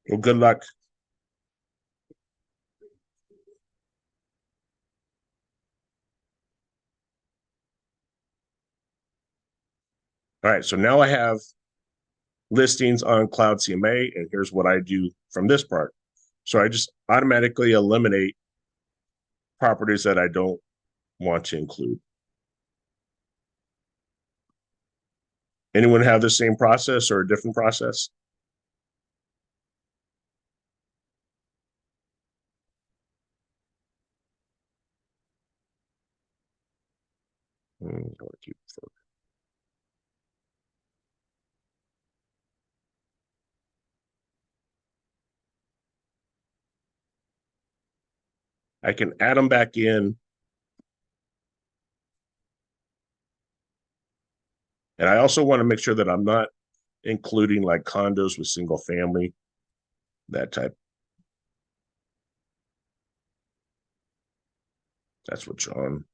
Well, good luck. All right, so now I have listings on Cloud CMA, and here's what I do from this part. So I just automatically eliminate properties that I don't want to include. Anyone have the same process or a different process? I can add them back in. And I also want to make sure that I'm not including like condos with single family, that type. That's what's on.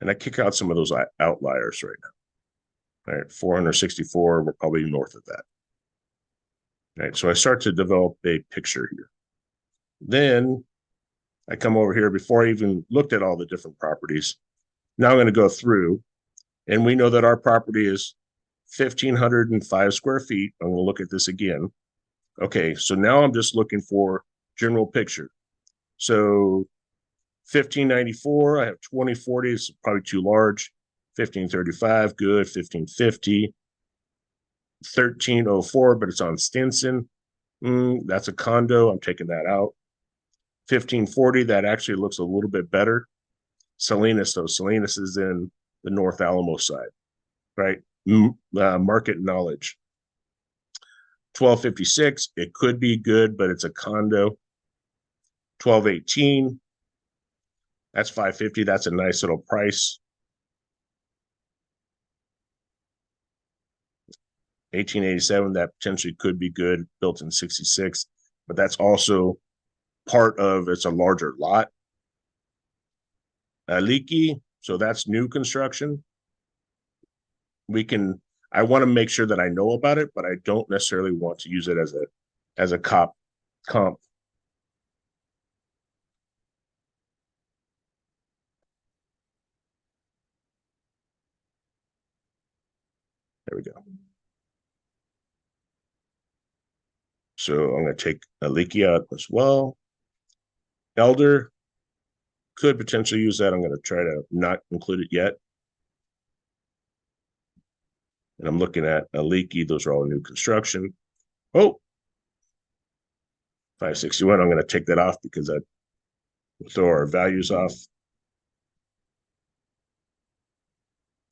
And I kick out some of those outliers right now. All right, 464, we're probably north of that. All right, so I start to develop a picture here. Then I come over here before I even looked at all the different properties. Now I'm going to go through, and we know that our property is 1,505 square feet. I'm going to look at this again. Okay, so now I'm just looking for general picture. So 1,594, I have 2040, it's probably too large. 1,535, good. 1,550. 1,304, but it's on Stinson. That's a condo. I'm taking that out. 1,540, that actually looks a little bit better. Salinas, though. Salinas is in the North Alamo side, right? Market knowledge. 1,256, it could be good, but it's a condo. 1,218, that's 550. That's a nice little price. 1887, that potentially could be good, built in 66, but that's also part of, it's a larger lot. Leaky, so that's new construction. I want to make sure that I know about it, but I don't necessarily want to use it as a comp. There we go. So I'm going to take a leaky out as well. Elder could potentially use that. I'm going to try to not include it yet. And I'm looking at a leaky. Those are all new construction. Oh, 561. I'm going to take that off because that will throw our values off.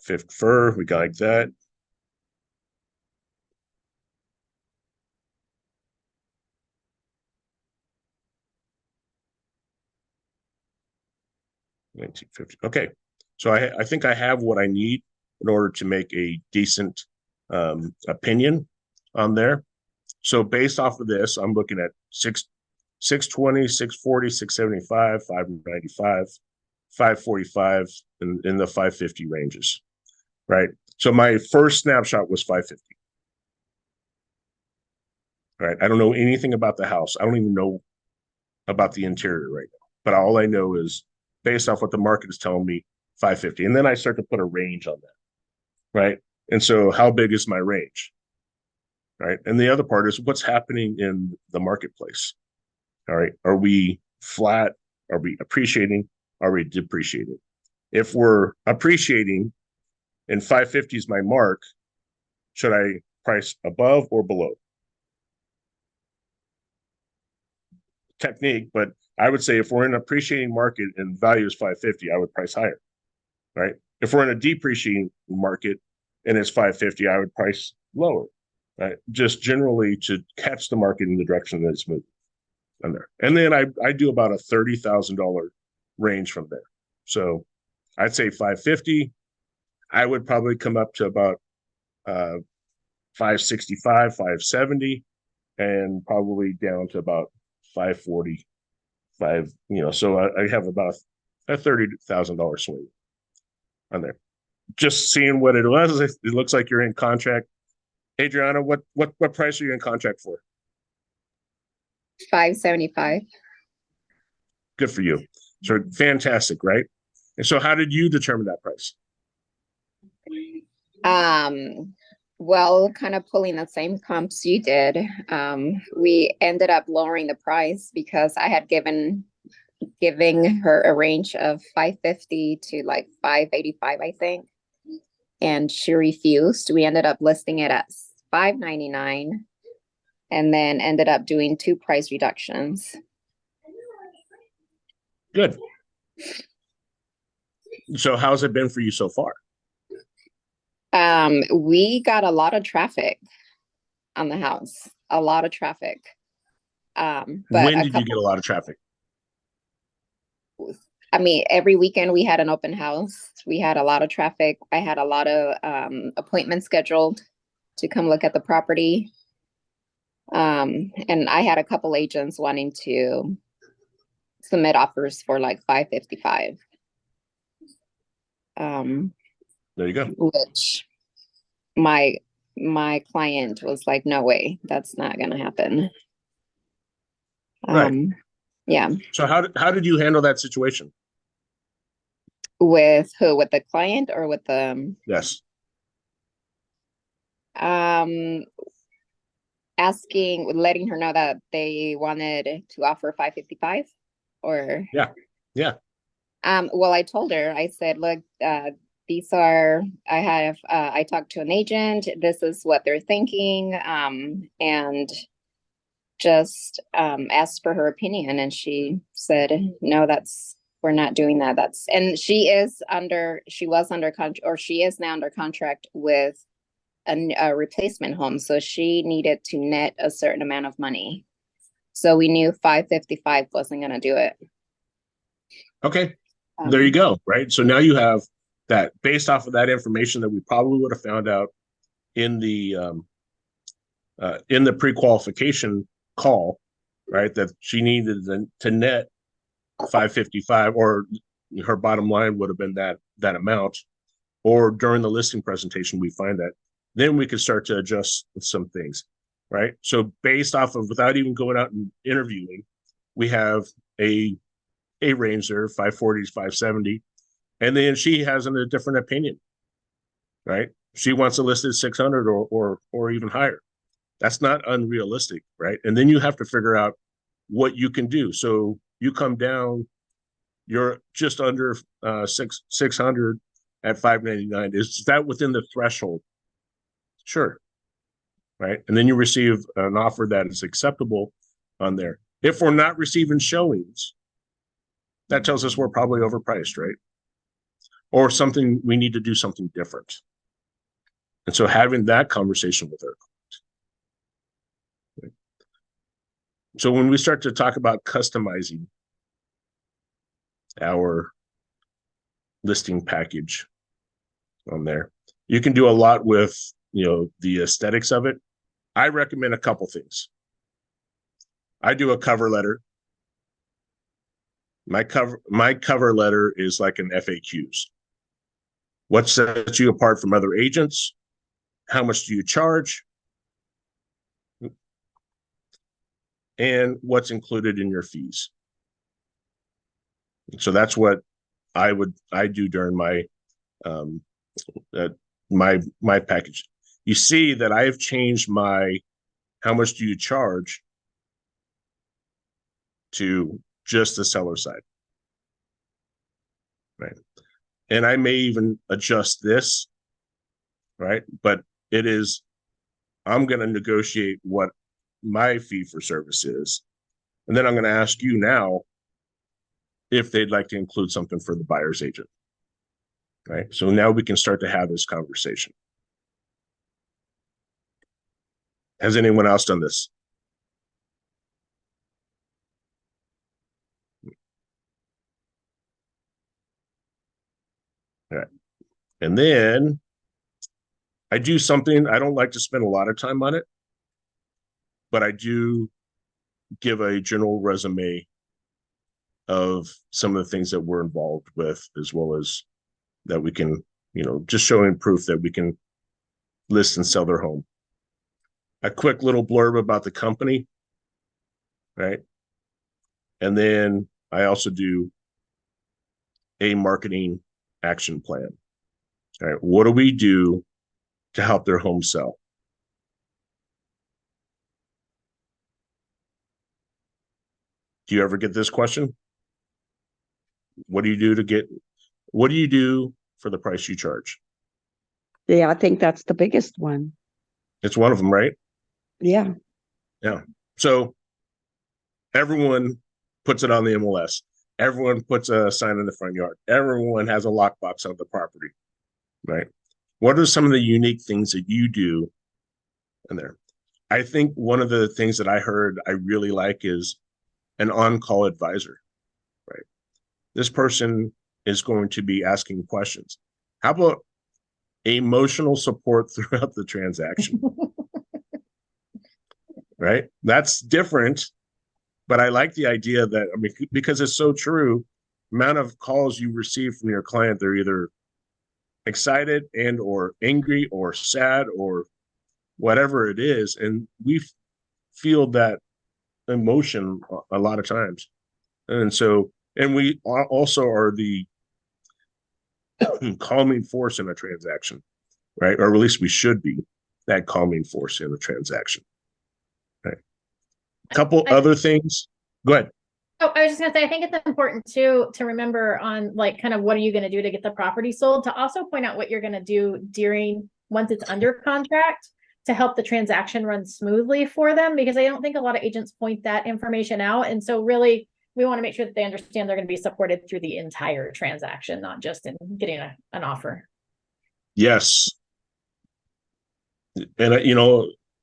Fifth fur, we got like that. $19.50. Okay, so I think I have what I need in order to make a decent opinion on there. So based off of this, I'm looking at 620, 640, 675, 595, 545, in the 550 ranges, right? So my first snapshot was 550. Right. I don't know anything about the house. I don't even know about the interior right now. But all I know is based off what the market is telling me, 550. And then I start to put a range on that. Right. And so how big is my range? Right. And the other part is what's happening in the marketplace. All right. Are we flat? Are we appreciating? Are we depreciating? If we're appreciating and 550 is my mark, should I price above or below? Technique, but I would say if we're in an appreciating market and value is 550, I would price higher, right? If we're in a depreciating market and it's 550, I would price lower, right? Just generally to catch the market in the direction that it's moving on there. And then I do about a $30,000 range from there. So I'd say 550. I would probably come up to about 565, 570, and probably down to about 545, so I have about a $30,000 swing on there. Just seeing what it was, it looks like you're in contract. Adriana, what price are you in contract for? 575. Good for you. So fantastic, right? And so how did you determine that price? Well, kind of pulling the same comps you did. We ended up lowering the price because I had giving her a range of 550 to like 585, I think. And she refused. We ended up listing it at 599 and then ended up doing 2 price reductions. Good. So how's it been for you so far? We got a lot of traffic on the house, a lot of traffic. But when did you get a lot of traffic? I mean, every weekend we had an open house. We had a lot of traffic. I had a lot of appointments scheduled to come look at the property. And I had a couple agents wanting to submit offers for like 555. There you go. Which my client was like, no way, that's not gonna happen. Right. Yeah. So how did you handle that situation? With who? With the client or with the Yes. letting her know that they wanted to offer 555 or Yeah. Well, I told her, I said, look, I talked to an agent, this is what they're thinking, and just asked for her opinion. And she said, no, we're not doing that. And she is now under contract with a replacement home. So she needed to net a certain amount of money. So we knew 555 wasn't going to do it. Okay. There you go. Right. So now you have that based off of that information that we probably would have found out in the pre-qualification call, right? That she needed to net 555, or her bottom line would have been that amount, or during the listing presentation, we find that, then we could start to adjust some things, right? So based off of, without even going out and interviewing, we have a range there, 540 to 570. And then she has a different opinion, right? She wants to list it 600 or even higher. That's not unrealistic, right? And then you have to figure out what you can do. So you come down, you're just under 600 at 599. Is that within the threshold? Sure. Right. And then you receive an offer that is acceptable on there. If we're not receiving showings, that tells us we're probably overpriced, right? Or something, we need to do something different. And so having that conversation with her. Okay. So when we start to talk about customizing our listing package on there, you can do a lot with, the aesthetics of it. I recommend a couple things. I do a cover letter. My cover letter is like an FAQs. What sets you apart from other agents? How much do you charge? And what's included in your fees? So that's what I do during my my package. You see that I have changed my how much do you charge to just the seller side, right? And I may even adjust this, right? But it is, I'm going to negotiate what my fee for service is. And then I'm going to ask you now if they'd like to include something for the buyer's agent, right? So now we can start to have this conversation. Has anyone else done this? All right. And then I do something, I don't like to spend a lot of time on it, but I do give a general resume of some of the things that we're involved with, as well as that we can, just showing proof that we can list and sell their home. A quick little blurb about the company, right? And then I also do a marketing action plan. All right, what do we do to help their home sell? Do you ever get this question? What do you do for the price you charge? Yeah, I think that's the biggest one. It's one of them, right? Yeah. Yeah. So everyone puts it on the MLS. Everyone puts a sign in the front yard. Everyone has a lockbox on the property, right? What are some of the unique things that you do in there? I think one of the things that I heard I really like is an on-call advisor, right? This person is going to be asking questions. How about emotional support throughout the transaction? Right? That's different, but I like the idea that, because it's so true, amount of calls you receive from your client, they're either excited and or angry or sad or whatever it is. And we feel that emotion a lot of times. And so, and we also are the calming force in a transaction, right? Or at least we should be that calming force in a transaction. Right. A couple other things. Go ahead. Oh, I was just gonna say, I think it's important too to remember on kind of what are you gonna do to get the property sold, to also point out what you're gonna do once it's under contract to help the transaction run smoothly for them, because I don't think a lot of agents point that information out. And so really, we want to make sure that they understand they're going to be supported through the entire transaction, not just in getting an offer. Yes. And,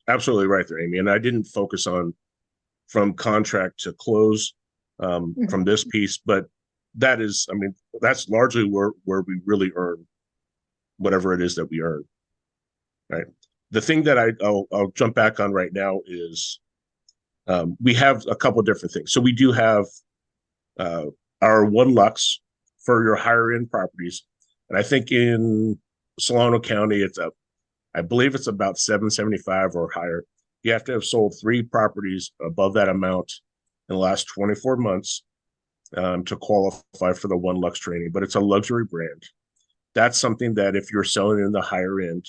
absolutely right there, Amy. And I didn't focus on from contract to close from this piece, but that is, that's largely where we really earn whatever it is that we earn, right? The thing that I'll jump back on right now is we have a couple different things. So we do have our 1 Lux for your higher end properties. And I think in Solano County, I believe it's about 775 or higher. You have to have sold 3 properties above that amount in the last 24 months to qualify for the 1 Lux training, but it's a luxury brand. that's something that if you're selling in the higher end,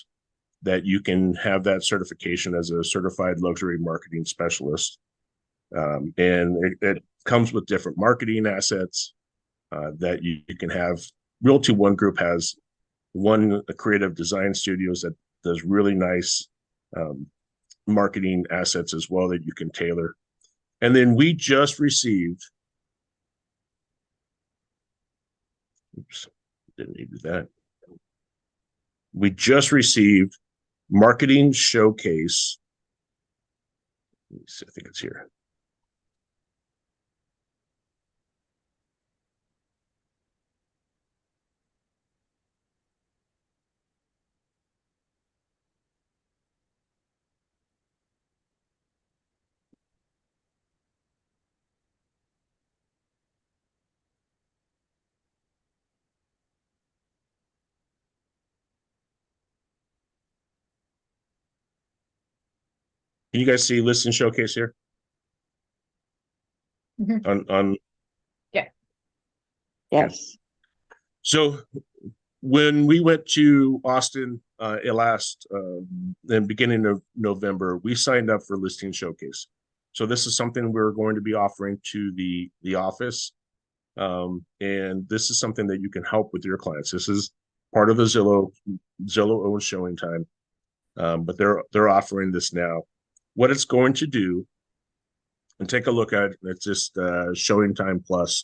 that you can have that certification as a certified luxury marketing specialist. And it comes with different marketing assets that you can have. Realty One Group has one creative design studios that does really nice marketing assets as well that you can tailor. And then we just received, oops, didn't need to do that. We just received Marketing Showcase. Let me see, I think it's here. Can you guys see Listing Showcase here? Mhm. On Yes. So when we went to Austin in beginning of November, we signed up for Listing Showcase. So this is something we're going to be offering to the office. And this is something that you can help with your clients. This is part of the Zillow owned showing time. But they're offering this now. What it's going to do, and take a look at it, it's just showing time plus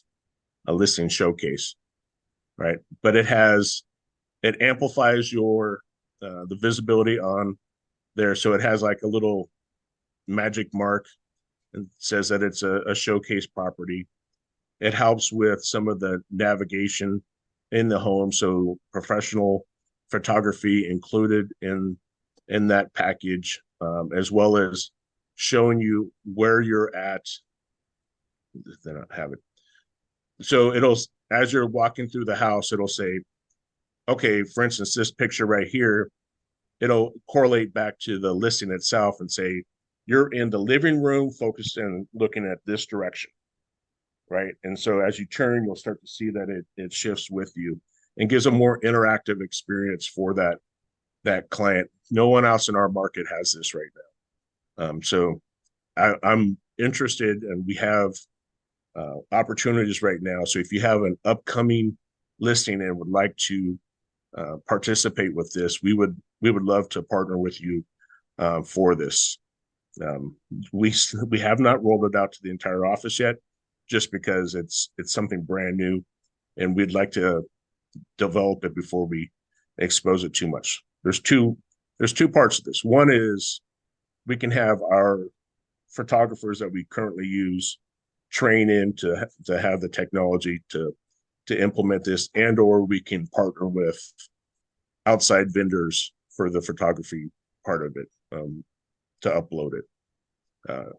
a Listing Showcase, right? But it amplifies your the visibility on there. So it has like a little magic mark and says that it's a showcase property. It helps with some of the navigation in the home. So professional photography included in that package, as well as showing you where you're at. They don't have it. So as you're walking through the house, it'll say, okay, for instance, this picture right here, it'll correlate back to the listing itself and say, you're in the living room, focused and looking at this direction, right? And so as you turn, you'll start to see that it shifts with you and gives a more interactive experience for that client. No one else in our market has this right now. So I'm interested, and we have opportunities right now. So if you have an upcoming listing and would like to participate with this, we would love to partner with you for this. We have not rolled it out to the entire office yet, just because it's something brand new, and we'd like to develop it before we expose it too much. There's two parts of this. One is we can have our photographers that we currently use train in to have the technology to implement this, and or we can partner with outside vendors for the photography part of it, to upload it.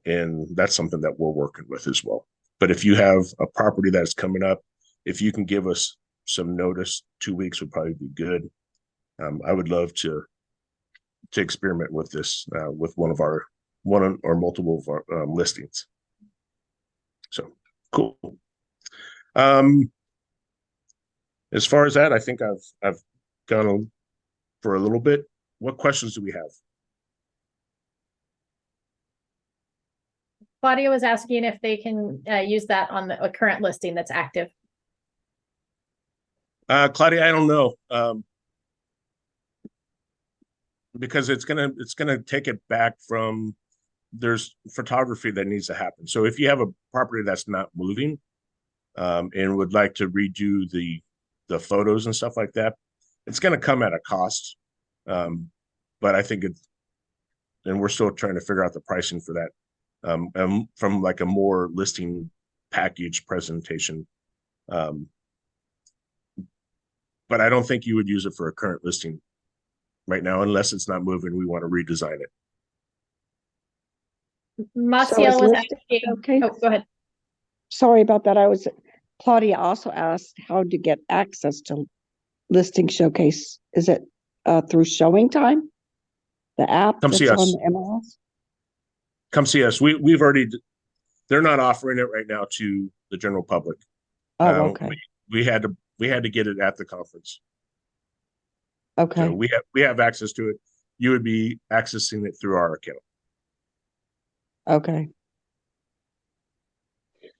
And that's something that we're working with as well. But if you have a property that's coming up, if you can give us some notice, 2 weeks would probably be good. I would love to experiment with this with one or multiple of our listings. So cool. As far as that, I think I've gone on for a little bit. What questions do we have? Claudia was asking if they can use that on a current listing that's active. Claudia, I don't know. Because it's gonna take it back from, there's photography that needs to happen. So if you have a property that's not moving, and would like to redo the photos and stuff like that, it's gonna come at a cost. But I think and we're still trying to figure out the pricing for that. From like a more listing package presentation. But I don't think you would use it for a current listing right now, unless it's not moving. We want to redesign it. Maciel was asking. Okay. Oh, go ahead. Sorry about that. Claudia also asked how to get access to Listing Showcase. Is it through Showing Time? The app Come that's see on us. the MLS? Come see us. We've already, they're not offering it right now to the general public. Oh, okay. We had to get it at the conference. So Okay, we have access to it. You would be accessing it through our account. okay.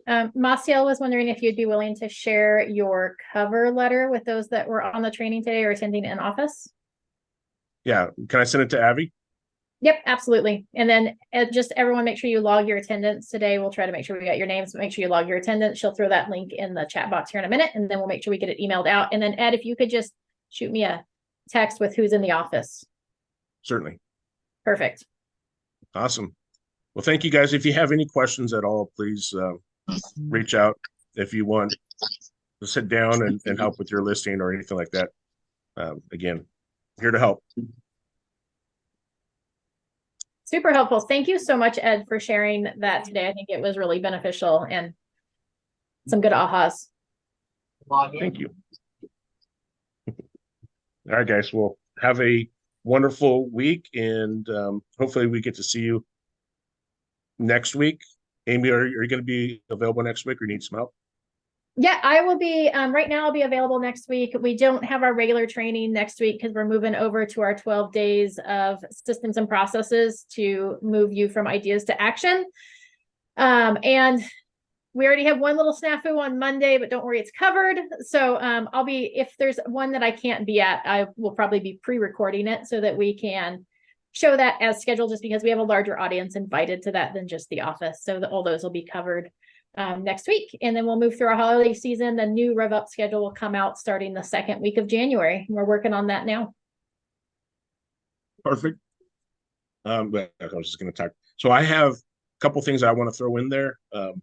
Maciel was wondering if you'd be willing to share your cover letter with those that were on the training today or attending in office. Yeah, can I send it to Abby? Yep, absolutely. And then just everyone, make sure you log your attendance today. We'll try to make sure we got your names, but make sure you log your attendance. She'll throw that link in the chat box here in a minute, and then we'll make sure we get it emailed out. And then Ed, if you could just shoot me a text with who's in the office. Certainly. Perfect. Awesome. Well, thank you guys. If you have any questions at all, please reach out if you want to sit down and help with your listing or anything like that. Again, here to help. Super helpful. Thank you so much, Ed, for sharing that today. I think it was really beneficial and some good ahas. Thank you. All right, guys. Well, have a wonderful week, and hopefully we get to see you next week. Amy, are you going to be available next week or need some help? Yeah, I will be, right now I'll be available next week. We don't have our regular training next week because we're moving over to our 12 days of systems and processes to move you from ideas to action. And we already have one little snafu on Monday, but don't worry, it's covered. So I'll be, if there's one that I can't be at, I will probably be pre-recording it so that we can show that as scheduled, just because we have a larger audience invited to that than just the office. So all those will be covered next week. And then we'll move through our holiday season. The new Rev Up schedule will come out starting the second week of January. We're working on that now. Perfect. But I was just going to talk. So I have a couple things I want to throw in there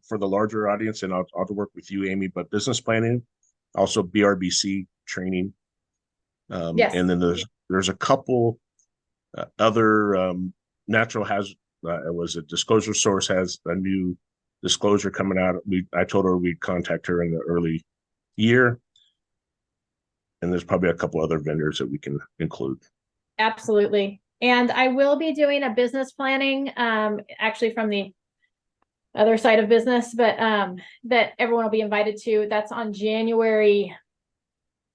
for the larger audience, and I'll work with you, Amy, but business planning, also BRBC training. Yes. And then there's a couple other natural hazard. It was a Disclosure Source has a new disclosure coming out. I told her we'd contact her in the early year, and there's probably a couple other vendors that we can include. Absolutely. And I will be doing a business planning, actually from the other side of business, but that everyone will be invited to. That's on January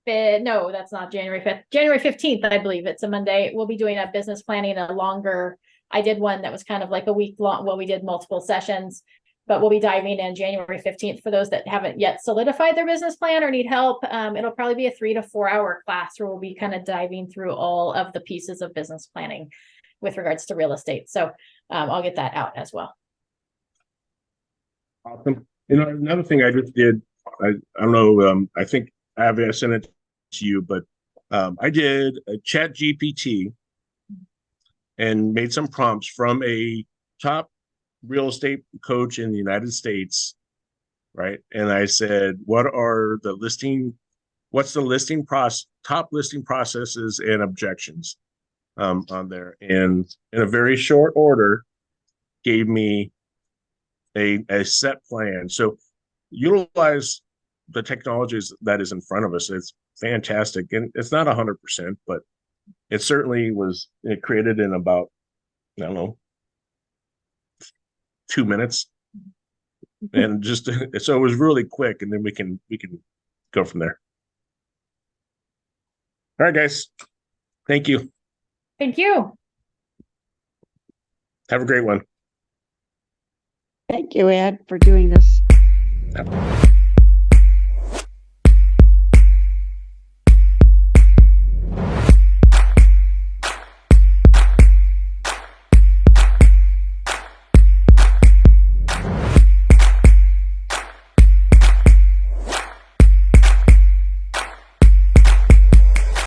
5th. No, that's not January 5th. January 15th, I believe. It's a Monday. We'll be doing a business planning, a longer. I did one that was kind of like a week long. Well, we did multiple sessions, but we'll be diving in January 15th for those that haven't yet solidified their business plan or need help. It'll probably be a 3 to 4 hour class where we'll be kind of diving through all of the pieces of business planning with regards to real estate. So I'll get that out as well. Awesome. Another thing I just did, I don't know, I think I sent it to you, but I did a Chat GPT and made some prompts from a top real estate coach in the United States, right? And I said, what's the listing process, top listing processes and objections on there? And in a very short order, gave me a set plan. So utilize the technologies that is in front of us. It's fantastic. And it's not 100%, but it certainly was created in about, I don't know, 2 minutes, and just so it was really quick, and then we can go from there. All right, guys, thank you. Thank you. Have a great one. Thank you, Ed, for doing this. Yep.